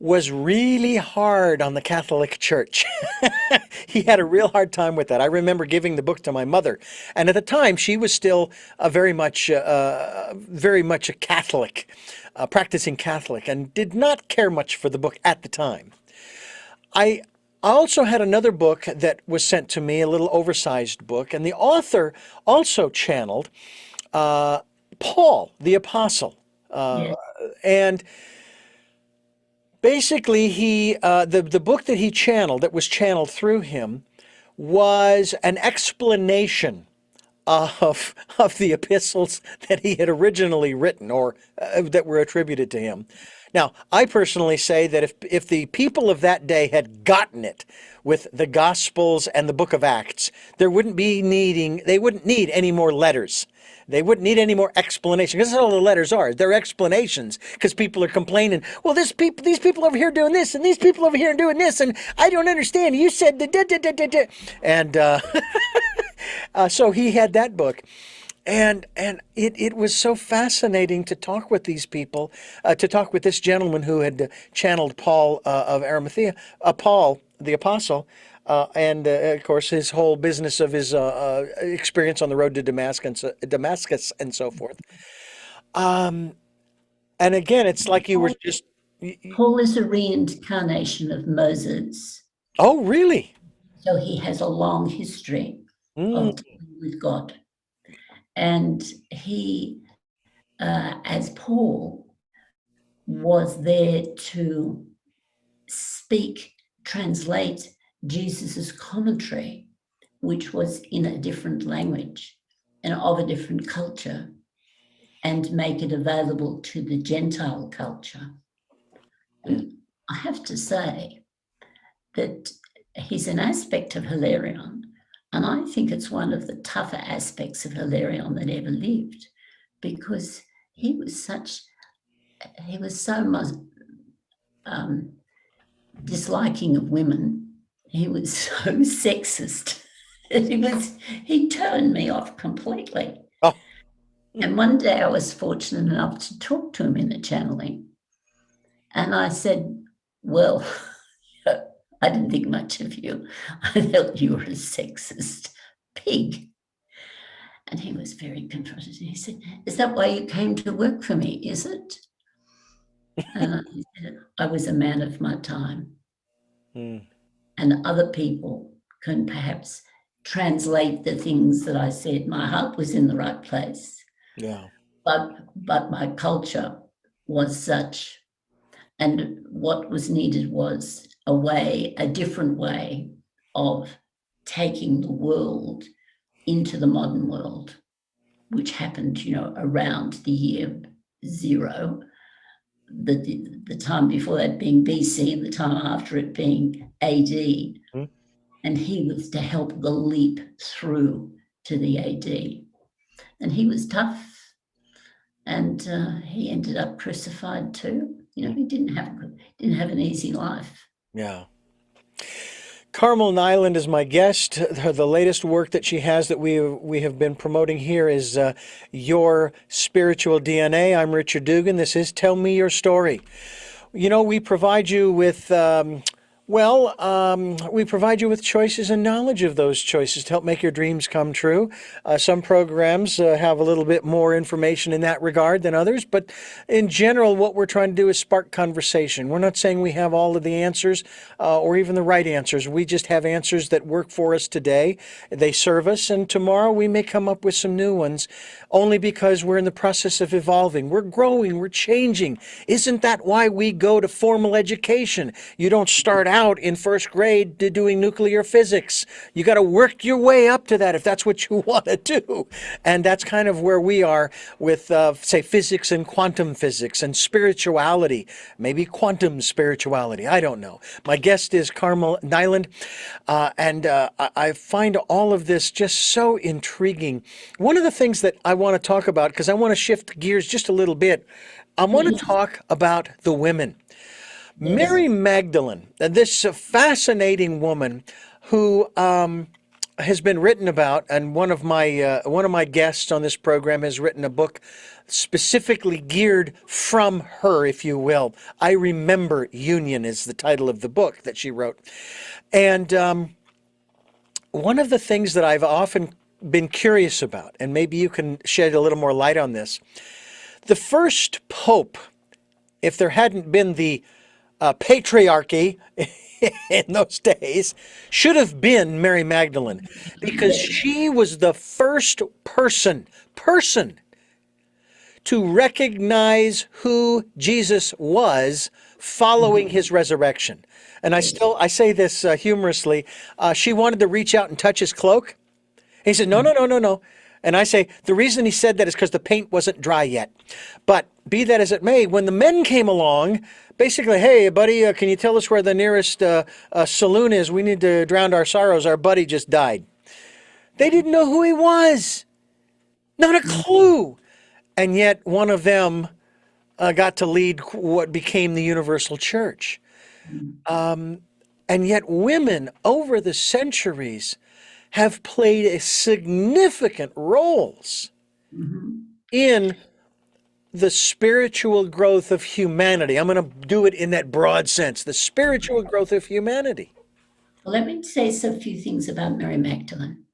was really hard on the Catholic Church. He had a real hard time with that. I remember giving the book to my mother, and at the time she was still very much a Catholic, practicing Catholic, and did not care much for the book at the time. I also had another book that was sent to me, a little oversized book, and the author also channeled Paul the Apostle, Yes. and basically, the book that he channeled, that was channeled through him, was an explanation of the epistles that he had originally written, or that were attributed to him. Now, I personally say that if the people of that day had gotten it with the Gospels and the Book of Acts, they wouldn't need any more letters. They wouldn't need any more explanation, because that's all the letters are. They're explanations, because people are complaining. Well, these people over here doing this, and these people over here doing this, and I don't understand. You said the and so he had that book. And it was so fascinating to talk with these people, to talk with this gentleman who had channeled Paul of Arimathea, Paul the Apostle, and of course his whole business of his experience on the road to Damascus and so forth. And again, it's like you were just. Paul is a reincarnation of Moses. Oh, really? So he has a long history of dealing with God. And he, as Paul, was there to translate Jesus's commentary, which was in a different language and of a different culture, and make it available to the Gentile culture. And I have to say that he's an aspect of Hilarion, and I think it's one of the tougher aspects of Hilarion that ever lived, because he was so much disliking of women. He was so sexist. He turned me off completely. Oh. And one day I was fortunate enough to talk to him in the channeling. And I said, well, I didn't think much of you. I thought you were a sexist pig. And he was very confronted. He said, is that why you came to work for me, is it? He said, I was a man of my time, Mm, and other people can perhaps translate the things that I said. My heart was in the right place, yeah. but my culture was such, and what was needed was a different way of taking the world into the modern world, which happened, around the year zero, the time before that being BC, and the time after it being AD. Mm, And he was to help the leap through to the AD. And he was tough, and he ended up crucified too. mm, He didn't have an easy life. yeah. Carmel Niland is my guest. The latest work that she has that we have been promoting here is Your Spiritual DNA. I'm Richard Dugan. This is Tell Me Your Story. We provide you with, we provide you with choices and knowledge of those choices to help make your dreams come true. Some programs have a little bit more information in that regard than others, but in general, what we're trying to do is spark conversation. We're not saying we have all of the answers or even the right answers. We just have answers that work for us today. They serve us, and tomorrow we may come up with some new ones only because we're in the process of evolving. We're growing, we're changing. Isn't that why we go to formal education? You don't start out in first grade doing nuclear physics. You got to work your way up to that if that's what you want to do. And that's kind of where we are with, say, physics and quantum physics and spirituality, maybe quantum spirituality. I don't know. My guest is Carmel Niland, and I find all of this just so intriguing. One of the things that I want to talk about, because I want to shift gears just a little bit, I want to Yes, talk about the women. yes. Mary Magdalene, this fascinating woman who has been written about, and one of my guests on this program has written a book specifically geared from her, if you will. I Remember Union is the title of the book that she wrote, and one of the things that I've often been curious about, and maybe you can shed a little more light on this, the first pope, if there hadn't been the patriarchy in those days, should have been Mary Magdalene, because Yes. she was the first person to recognize who Jesus was following his resurrection. And Yes. I say this humorously. She wanted to reach out and touch his cloak. He said, no, no, no, no, no. And I say, the reason he said that is because the paint wasn't dry yet. But be that as it may, when the men came along, basically, hey, buddy, can you tell us where the nearest saloon is? We need to drown our sorrows. Our buddy just died. They didn't know who he was. Not a clue. And yet one of them got to lead what became the Universal Church. And yet women over the centuries have played a significant roles Mhm. in the spiritual growth of humanity. I'm going to do it in that broad sense, the spiritual growth of humanity. Well, let me say a few things about Mary Magdalene.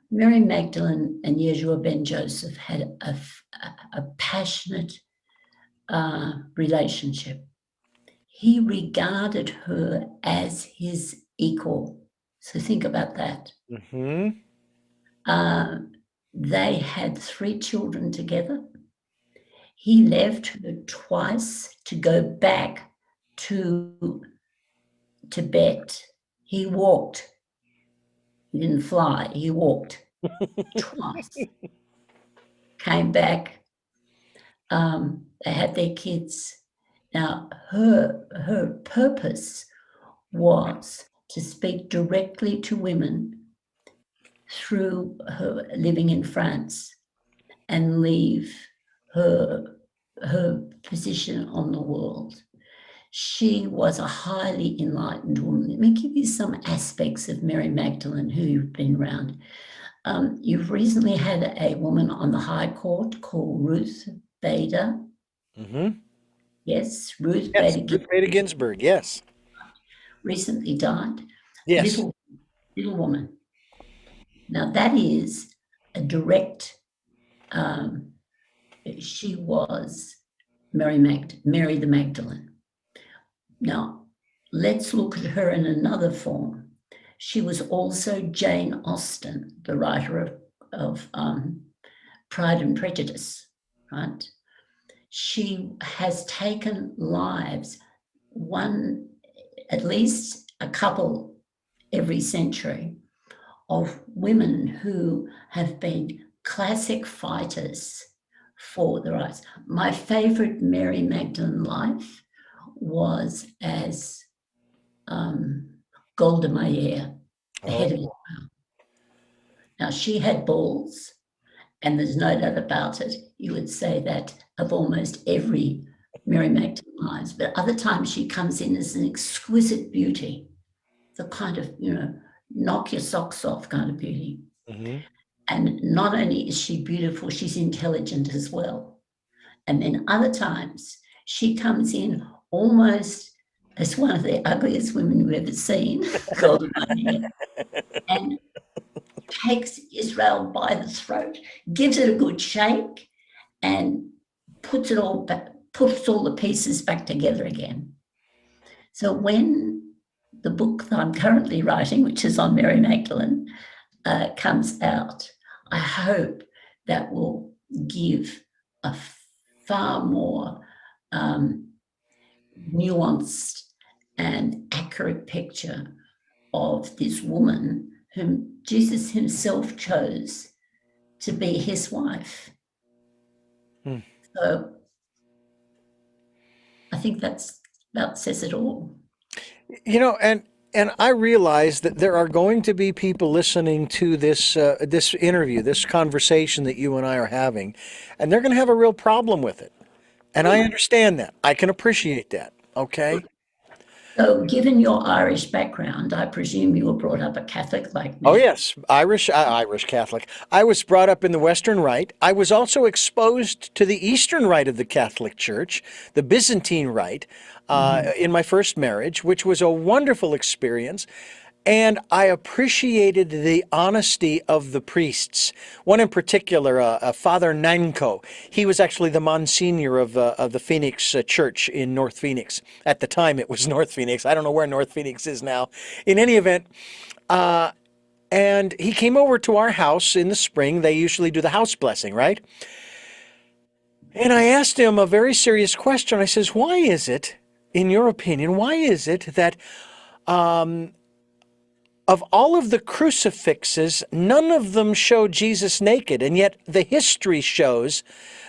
Mary Magdalene and Yeshua ben Joseph had a passionate relationship. He regarded her as his equal. So think about that. Hmm. Uh, they had 3 children together. He left her twice to go back to Tibet. He walked. He didn't fly. He walked twice. Came back. They had their kids. Now, her purpose was to speak directly to women through her living in France and leave her position on the world. She was a highly enlightened woman. Let me give you some aspects of Mary Magdalene who you've been around. You've recently had a woman on the High Court called Ruth Bader. Hmm. Yes, Ruth Yes, Bader Ruth Bader Ginsburg Ginsburg. Yes. recently died. Yes. Little woman. Now that is a direct. She was Mary the Magdalene. Now, let's look at her in another form. She was also Jane Austen, the writer of Pride and Prejudice, right? She has taken lives, at least a couple every century, of women who have been classic fighters for the rights. My favourite Mary Magdalene life was as Golda Meir, the head of Israel. Now, she had balls, and there's no doubt about it. You would say that of almost every Mary Magdalene lives, but other times she comes in as an exquisite beauty, the kind of, knock your socks off kind of beauty. Mm-hmm. And not only is she beautiful, she's intelligent as well. And then other times she comes in almost as one of the ugliest women we've ever seen, Golden Meir, and takes Israel by the throat, gives it a good shake, and puts all the pieces back together again. So when the book that I'm currently writing, which is on Mary Magdalene, comes out, I hope that will give a far more nuanced and accurate picture of this woman whom Jesus himself chose to be his wife. So I think that says it all. And I realize that there are going to be people listening to this interview, this conversation that you and I are having, and they're going to have a real problem with it. And I understand that. I can appreciate that. Okay. So given your Irish background, I presume you were brought up a Catholic like Oh me. yes, Irish Catholic. I was brought up in the Western Rite. I was also exposed to the Eastern Rite of the Catholic Church, the Byzantine Rite, in my first marriage, which was a wonderful experience. And I appreciated the honesty of the priests. One in particular, Father Nanko. He was actually the Monsignor of the Phoenix Church in North Phoenix. At the time, it was North Phoenix. I don't know where North Phoenix is now. In any event, and he came over to our house in the spring. They usually do the house blessing, right? And I asked him a very serious question. I says, why is it, in your opinion, why is it that of all of the crucifixes, none of them show Jesus naked, and yet the history shows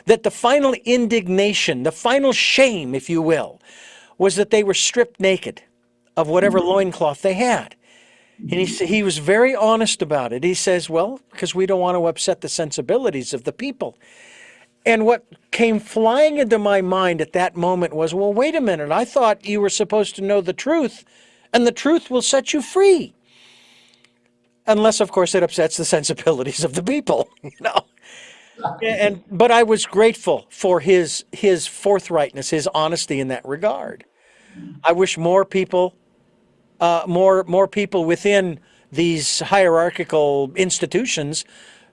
that the final indignation, the final shame, if you will, was that they were stripped naked of whatever loincloth they had. And he was very honest about it. He says, well, because we don't want to upset the sensibilities of the people. And what came flying into my mind at that moment was, well, wait a minute. I thought you were supposed to know the truth, and the truth will set you free. Unless, of course, it upsets the sensibilities of the people, But I was grateful for his forthrightness, his honesty in that regard. I wish more people more people within these hierarchical institutions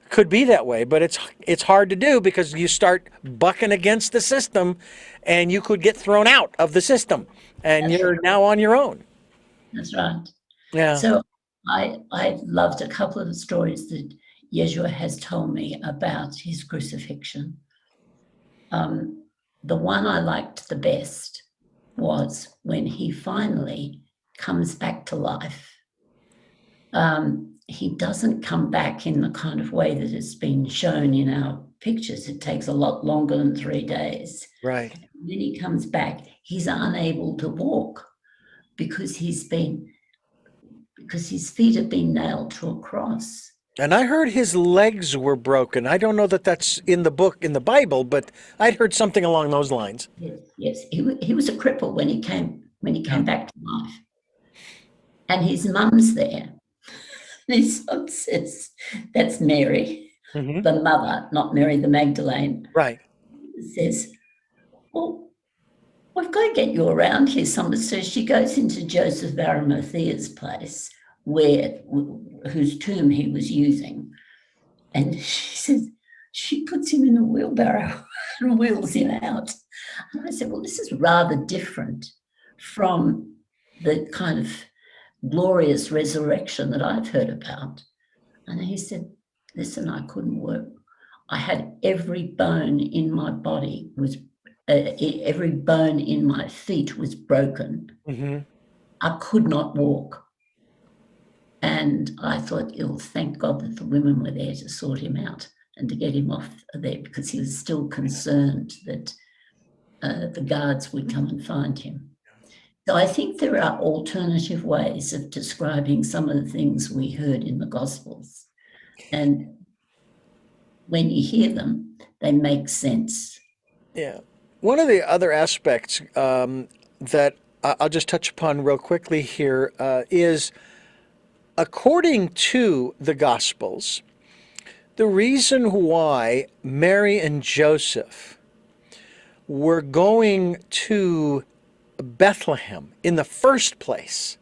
could be that way, but it's hard to do because you start bucking against the system and you could get thrown out of the system and you're now on your own. That's right. Yeah. So I loved a couple of the stories that Yeshua has told me about his crucifixion. The one I liked the best was when he finally comes back to life. He doesn't come back in the kind of way that has been shown in our pictures. It takes a lot longer than 3 days. Right. When he comes back, he's unable to walk because his feet have been nailed to a cross. And I heard his legs were broken. I don't know that that's in the book, in the Bible, but I'd heard something along those lines. Yes. He was a cripple when he came back to life. And his mum's there. And his mum says, that's Mary, the mother, not Mary the Magdalene. Right. Says, well, we've got to get you around here. Someone says she goes into Joseph of Arimathea's place, whose tomb he was using. And she says, she puts him in a wheelbarrow and wheels him out. And I said, well, this is rather different from the kind of glorious resurrection that I've heard about. And he said, listen, I couldn't work. I had every bone in my body was, every bone in my feet was broken. Mm-hmm. I could not walk. And I thought, oh, thank God that the women were there to sort him out and to get him off there, because he was still concerned that the guards would come and find him. So I think there are alternative ways of describing some of the things we heard in the Gospels. And when you hear them, they make sense. Yeah. One of the other aspects that I'll just touch upon real quickly here is according to the Gospels, the reason why Mary and Joseph were going to Bethlehem in the first place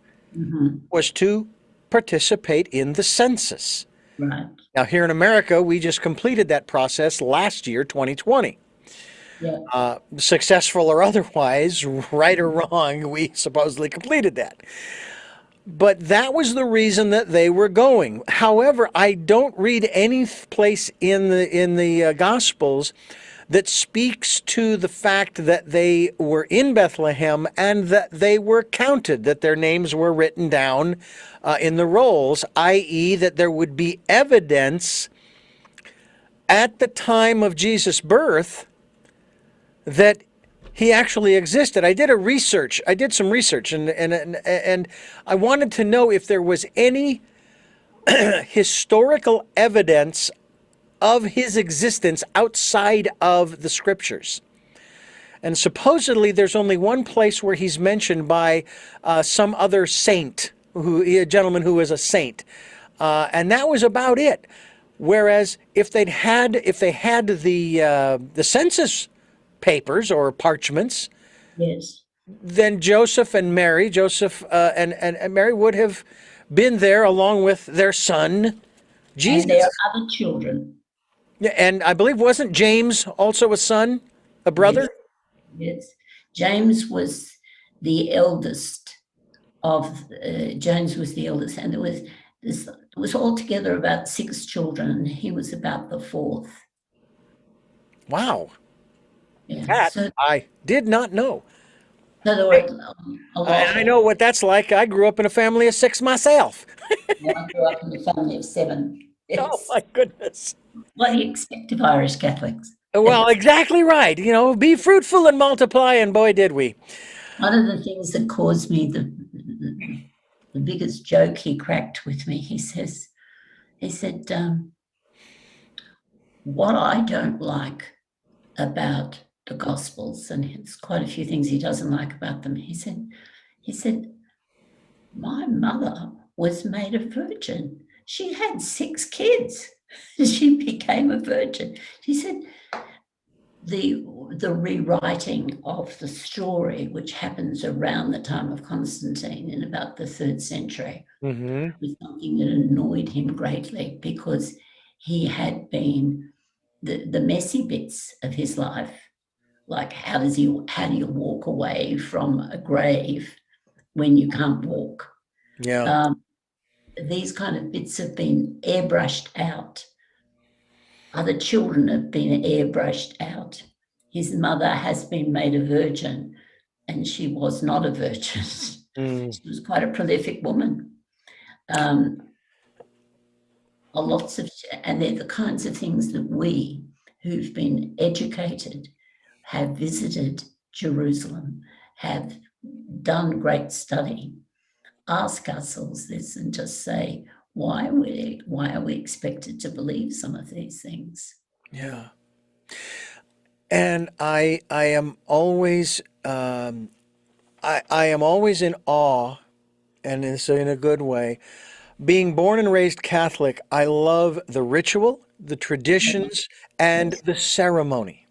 was to participate in the census. Right. Now, here in America, we just completed that process last year, 2020. Yeah. Successful or otherwise, right or wrong, we supposedly completed that. But that was the reason that they were going. However, I don't read any place in the Gospels that speaks to the fact that they were in Bethlehem and that they were counted, that their names were written down in the rolls, i.e., that there would be evidence at the time of Jesus' birth that he actually existed. I did some research, and I wanted to know if there was any historical evidence of his existence outside of the scriptures. And supposedly there's only one place where he's mentioned by some other saint, a gentleman who is a saint. And that was about it. Whereas if they had the census papers or parchments, Yes. then Joseph and Mary, and Mary would have been there along with their son, Jesus. And there are other children. Yeah, and I believe wasn't James also a son, a brother? Yes. James was the eldest James was the eldest, and there was altogether about 6 children, and he was about the 4th. Wow, Yeah. that So I did not know. there were a lot. And I know what that's like. I grew up in a family of 6 myself. I grew up in a family of 7. Oh Yes. my goodness. What do you expect of Irish Catholics? Well, exactly right. You know, be fruitful and multiply, and boy, did we. One of the things that caused me the biggest joke he cracked with me, he said, what I don't like about the Gospels, and it's quite a few things he doesn't like about them, he said, my mother was made a virgin. She had 6 kids. She became a virgin. She said, the rewriting of the story, which happens around the time of Constantine in about the 3rd century, was something that annoyed him greatly, because he had been the messy bits of his life, like how do you walk away from a grave when you can't walk? Yeah. These kind of bits have been airbrushed out. Other children have been airbrushed out. His mother has been made a virgin, and she was not a virgin. She was quite a prolific woman. And they're the kinds of things that we, who've been educated, have visited Jerusalem, have done great study, ask ourselves this and just say, why are we expected to believe some of these things? Yeah. And I am always I am always in awe, and it's in a good way. Being born and raised Catholic, I love the ritual, the traditions, and the ceremony.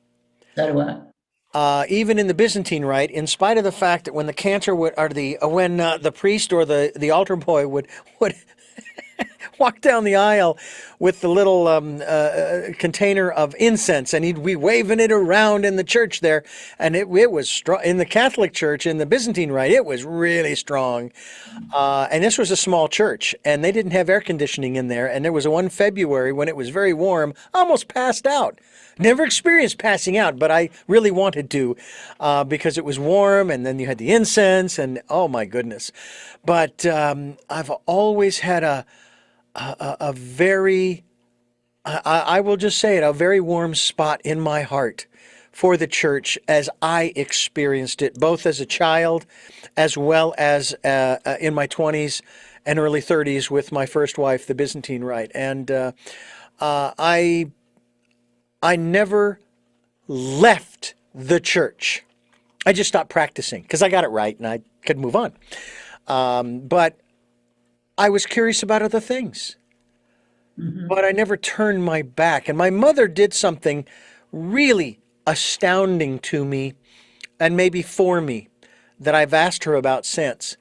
So do I. Even in the Byzantine rite, in spite of the fact that when the cantor would, or the when the priest or the altar boy would walk down the aisle with the little container of incense, and he'd be waving it around in the church there. And it was strong. In the Catholic Church, in the Byzantine Rite, it was really strong. And this was a small church, and they didn't have air conditioning in there. And there was one February when it was very warm, I almost passed out. Never experienced passing out, but I really wanted to because it was warm, and then you had the incense, and oh my goodness. But I've always had a very, I will just say it, a very warm spot in my heart for the church as I experienced it, both as a child as well as in my 20s and early 30s with my first wife, the Byzantine Rite. And I never left the church. I just stopped practicing because I got it right and I could move on. But I was curious about other things. But I never turned my back. And my mother did something really astounding to me and maybe for me that I've asked her about since.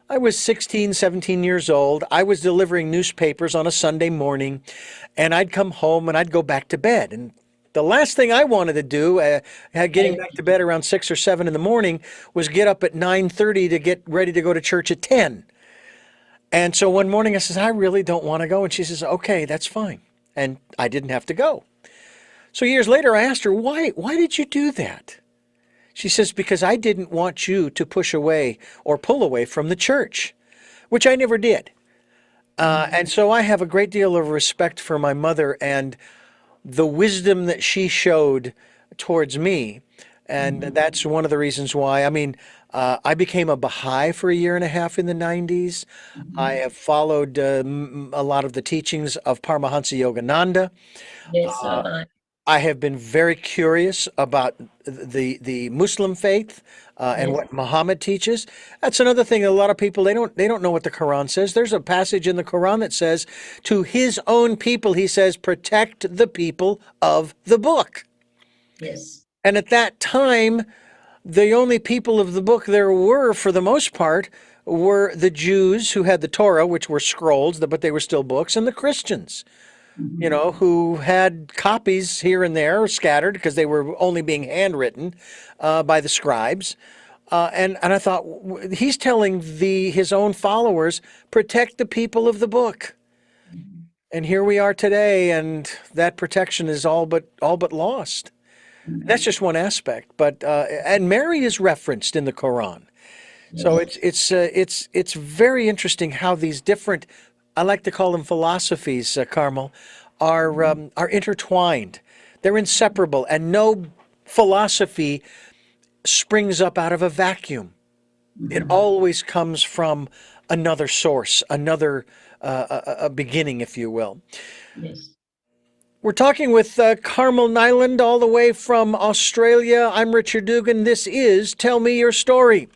I was 16, 17 years old. I was delivering newspapers on a Sunday morning, and I'd come home and I'd go back to bed. And the last thing I wanted to do, getting back to bed around 6 or 7 in the morning, was get up at 9:30 to get ready to go to church at 10. And so one morning I says, I really don't want to go. And she says, okay, that's fine. And I didn't have to go. So years later, I asked her, why did you do that? She says, because I didn't want you to push away or pull away from the church, which I never did. And so I have a great deal of respect for my mother and the wisdom that she showed towards me. And that's one of the reasons why, I mean, I became a Baha'i for a year and a half in the 90s. I have followed a lot of the teachings of Paramahansa Yogananda. Yes, so I have been very curious about the Muslim faith and yes, what Muhammad teaches. That's another thing. A lot of people they don't know what the Quran says. There's a passage in the Quran that says, "To his own people," he says, "protect the people of the book." yes, And at that time, the only people of the book there were, for the most part, were the Jews who had the Torah, which were scrolls, but they were still books, and the Christians, who had copies here and there scattered because they were only being handwritten by the scribes. And I thought, he's telling his own followers, protect the people of the book. And here we are today, and that protection is all but lost. That's just one aspect, but and Mary is referenced in the Quran. So yes, it's very interesting how these different, I like to call them philosophies, Carmel, are intertwined. They're inseparable, and no philosophy springs up out of a vacuum. It always comes from another source, another a beginning, if you will. yes. We're talking with Carmel Niland all the way from Australia. I'm Richard Dugan. This is Tell Me Your Story.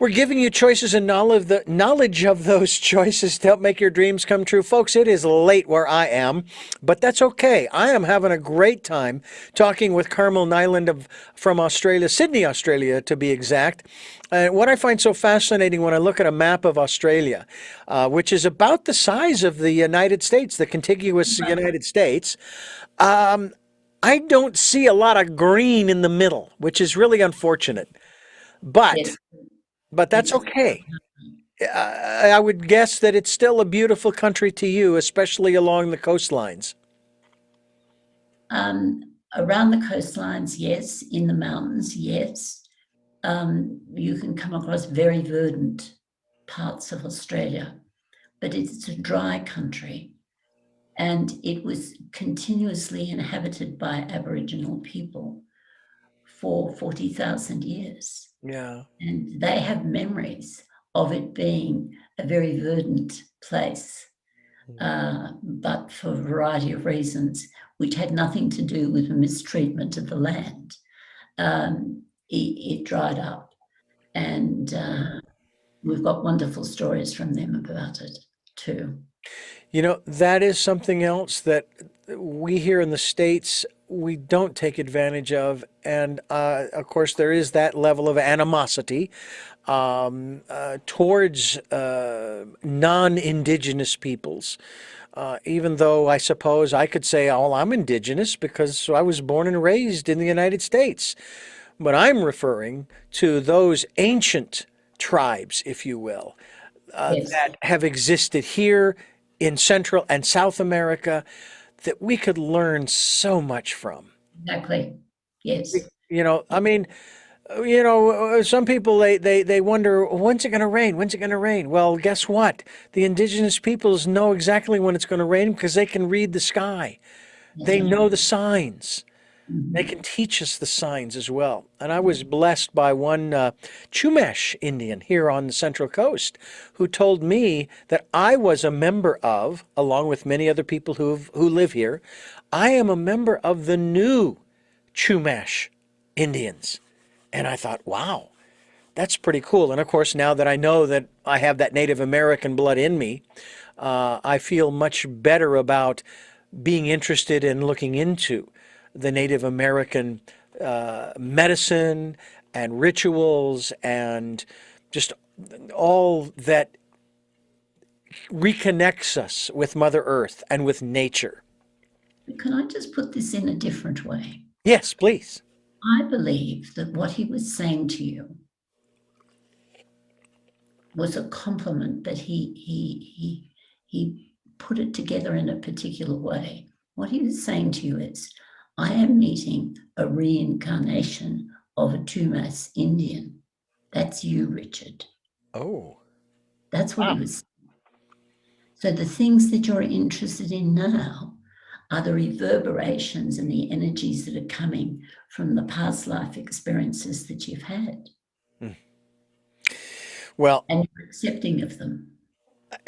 We're giving you choices and knowledge of those choices to help make your dreams come true. Folks, it is late where I am, but that's okay. I am having a great time talking with Carmel Niland from Australia, Sydney, Australia, to be exact. What I find so fascinating when I look at a map of Australia, which is about the size of the United States, the contiguous United States, I don't see a lot of green in the middle, which is really unfortunate. But Yes, but that's it's okay. I would guess that it's still a beautiful country to you, especially along the coastlines. around the coastlines, yes. In the mountains, yes. You can come across very verdant parts of Australia, but it's a dry country, and it was continuously inhabited by Aboriginal people for 40,000 years. Yeah. And they have memories of it being a very verdant place, but for a variety of reasons, which had nothing to do with the mistreatment of the land, it dried up. And we've got wonderful stories from them about it too. You know, that is something else that we here in the States, we don't take advantage of. And of course, there is that level of animosity towards non-Indigenous peoples. even though I suppose I could say, oh, I'm indigenous because I was born and raised in the United States. But I'm referring to those ancient tribes, if you will, Yes, that have existed here in Central and South America that we could learn so much from. exactly. Yes. I mean, some people they wonder when's it going to rain? When's it going to rain? Well, guess what? The indigenous peoples know exactly when it's going to rain because they can read the sky. That's They right. know the signs. They Mhm. can teach us the signs as well. And I was blessed by one Chumash Indian here on the Central Coast who told me that I was a member of, along with many other people who live here, I am a member of the new Chumash Indians. And I thought, wow, that's pretty cool. And of course, now that I know that I have that Native American blood in me, I feel much better about being interested in looking into the Native American medicine and rituals and just all that reconnects us with Mother Earth and with nature. Can I just put this in a different way? Yes, please. I believe that what he was saying to you was a compliment, but he put it together in a particular way. What he was saying to you is, I am meeting a reincarnation of a Tumas Indian. That's you, Richard. Oh, That's what he wow. was. So the things that you're interested in now are the reverberations and the energies that are coming from the past life experiences that you've had, Well, and you're accepting of them.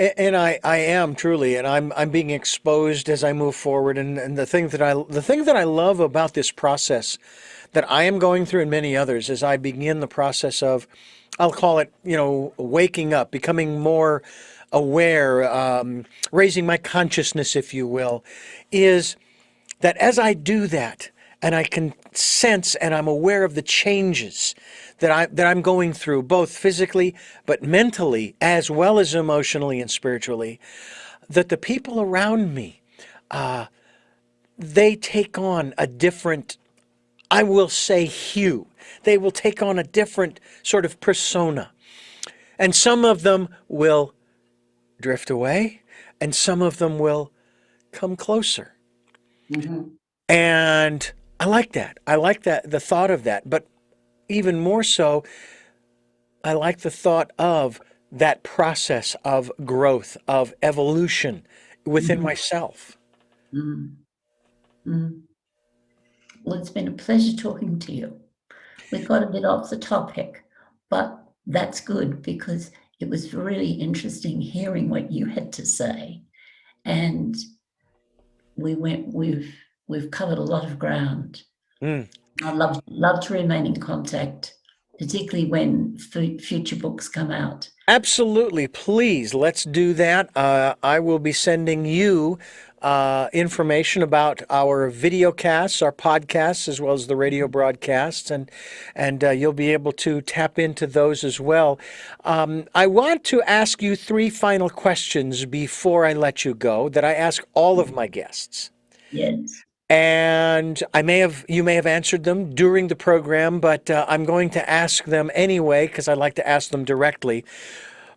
and I am truly, and I'm being exposed as I move forward. And the thing that I love about this process that I am going through and many others as I begin the process of, I'll call it, waking up, becoming more aware, raising my consciousness, if you will, is that as I do that, and I can sense and I'm aware of the changes that I'm going through, both physically but mentally as well as emotionally and spiritually, that the people around me, they take on a different, I will say, hue. They will take on a different sort of persona. And some of them will drift away, and some of them will come closer. Mhm. And I like that. I like that, the thought of that. But even more so, I like the thought of that process of growth, of evolution within Mhm. myself. Mhm. Mhm. Well, it's been a pleasure talking to you. We got a bit off the topic, but that's good because it was really interesting hearing what you had to say, and we've covered a lot of ground. Mm. I'd love to remain in contact, particularly when future books come out. Absolutely. Please, let's do that. I will be sending you information about our video casts, our podcasts, as well as the radio broadcasts, and you'll be able to tap into those as well. I want to ask you three final questions before I let you go that I ask all of my guests. Yes. And you may have answered them during the program, but I'm going to ask them anyway because I like to ask them directly.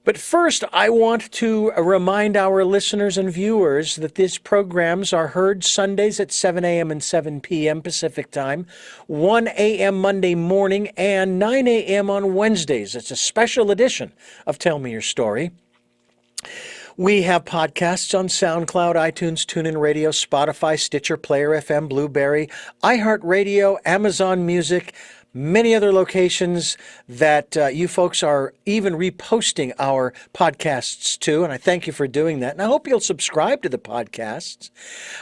But first, I want to remind our listeners and viewers that these programs are heard Sundays at 7 a.m. and 7 p.m. Pacific Time, 1 a.m. Monday morning, and 9 a.m. on Wednesdays. It's a special edition of Tell Me Your Story. We have podcasts on SoundCloud, iTunes, TuneIn Radio, Spotify, Stitcher, Player FM, Blueberry, iHeartRadio, Amazon Music, many other locations that you folks are even reposting our podcasts to, and I thank you for doing that. And I hope you'll subscribe to the podcasts.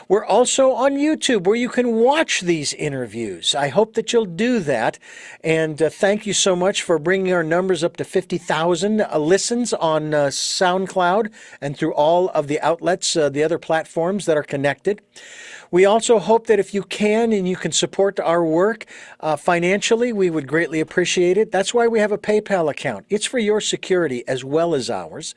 We're also on YouTube where you can watch these interviews. I hope that you'll do that. And thank you so much for bringing our numbers up to 50,000 listens on SoundCloud and through all of the outlets, the other platforms that are connected. We also hope that if you can and you can support our work financially, we would greatly appreciate it. That's why we have a PayPal account. It's for your security as well as ours.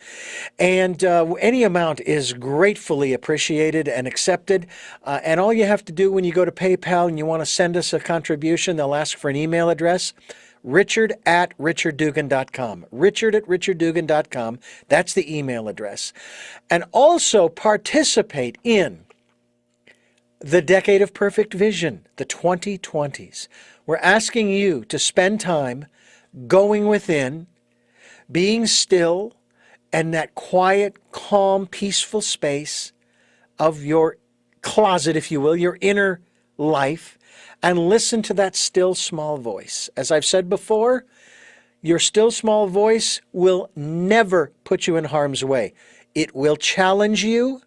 And any amount is gratefully appreciated and accepted. And all you have to do when you go to PayPal and you want to send us a contribution, they'll ask for an email address. Richard@richarddugan.com. Richard@richarddugan.com. That's the email address. And also participate in the Decade of Perfect Vision, the 2020s. We're asking you to spend time going within, being still, and that quiet, calm, peaceful space of your closet, if you will, your inner life, and listen to that still small voice. As I've said before, your still small voice will never put you in harm's way. It will challenge you.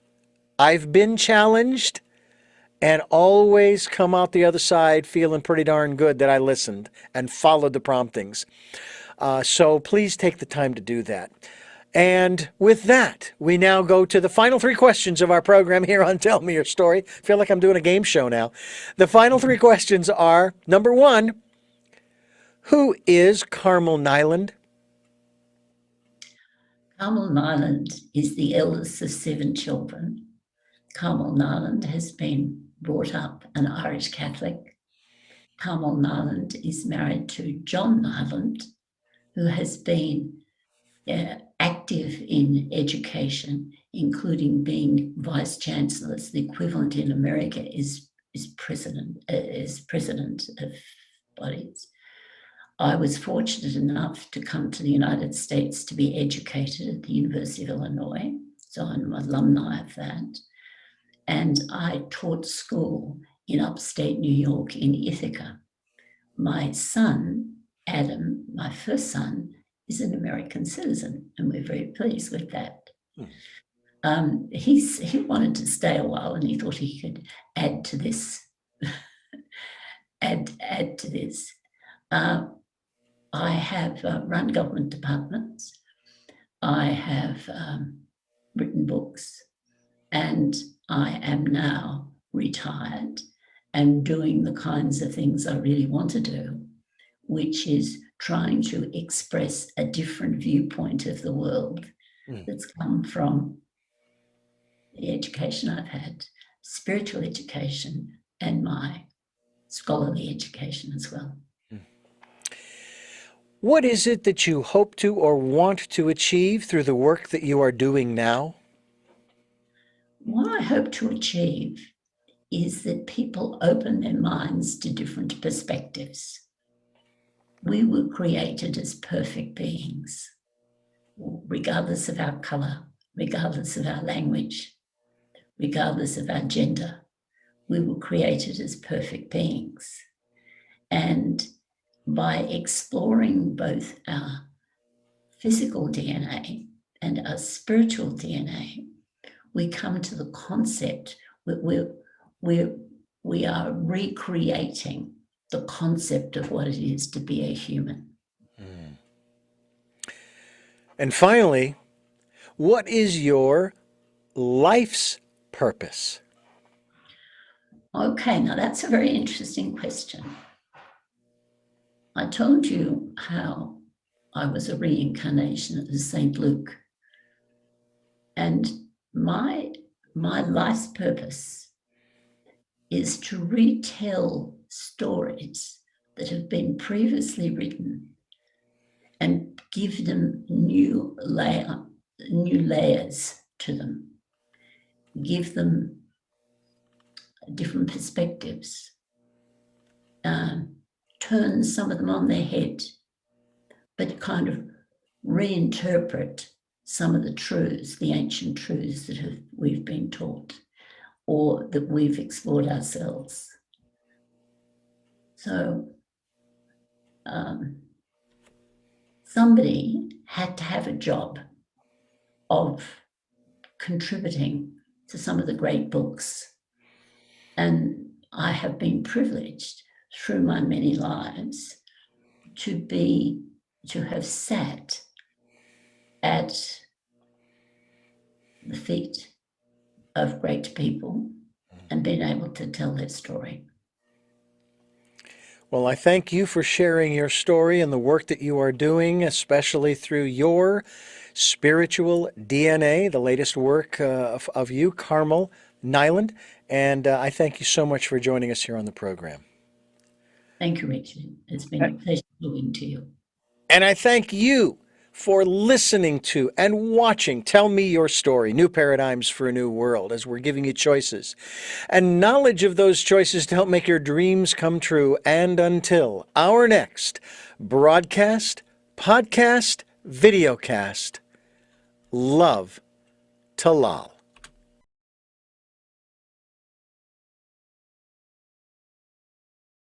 I've been challenged and always come out the other side feeling pretty darn good that I listened and followed the promptings. So please take the time to do that. And with that, we now go to the final three questions of our program here on Tell Me Your Story. I feel like I'm doing a game show now. The final three questions are, number one, who is Carmel Niland? Carmel Niland is the eldest of 7 children. Carmel Niland has been brought up an Irish Catholic. Carmel Niland is married to John Niland, who has been active in education, including being vice chancellors. The equivalent in America is president of bodies. I was fortunate enough to come to the United States to be educated at the University of Illinois, so I'm an alumni of that. And I taught school in upstate New York in Ithaca. My son, Adam, my first son, is an American citizen, and we're very pleased with that. He wanted to stay a while, and he thought he could add to this. add to this. I have run government departments. I have written books, and I am now retired and doing the kinds of things I really want to do, which is trying to express a different viewpoint of the world that's come from the education I've had, spiritual education, and my scholarly education as well. What is it that you hope to or want to achieve through the work that you are doing now? What I hope to achieve is that people open their minds to different perspectives. We were created as perfect beings, regardless of our color, regardless of our language, regardless of our gender. We were created as perfect beings. And by exploring both our physical DNA and our spiritual DNA, we come to the concept that we are recreating the concept of what it is to be a human. And finally, what is your life's purpose? Okay, now that's a very interesting question. I told you how I was a reincarnation of St. Luke. And my life's purpose is to retell stories that have been previously written and give them new layers to them, give them different perspectives, turn some of them on their head, but kind of reinterpret some of the truths, the ancient truths that we've been taught or that we've explored ourselves. So somebody had to have a job of contributing to some of the great books. And I have been privileged through my many lives to have sat at the feet of great people and been able to tell their story. Well, I thank you for sharing your story and the work that you are doing, especially through your spiritual DNA, the latest work of you, Carmel Niland. And I thank you so much for joining us here on the program. Thank you, Richard. It's been a pleasure talking to you. And I thank you for listening to and watching Tell Me Your Story, New Paradigms for a New World, as we're giving you choices and knowledge of those choices to help make your dreams come true. And until our next broadcast, podcast, videocast, love, Talal.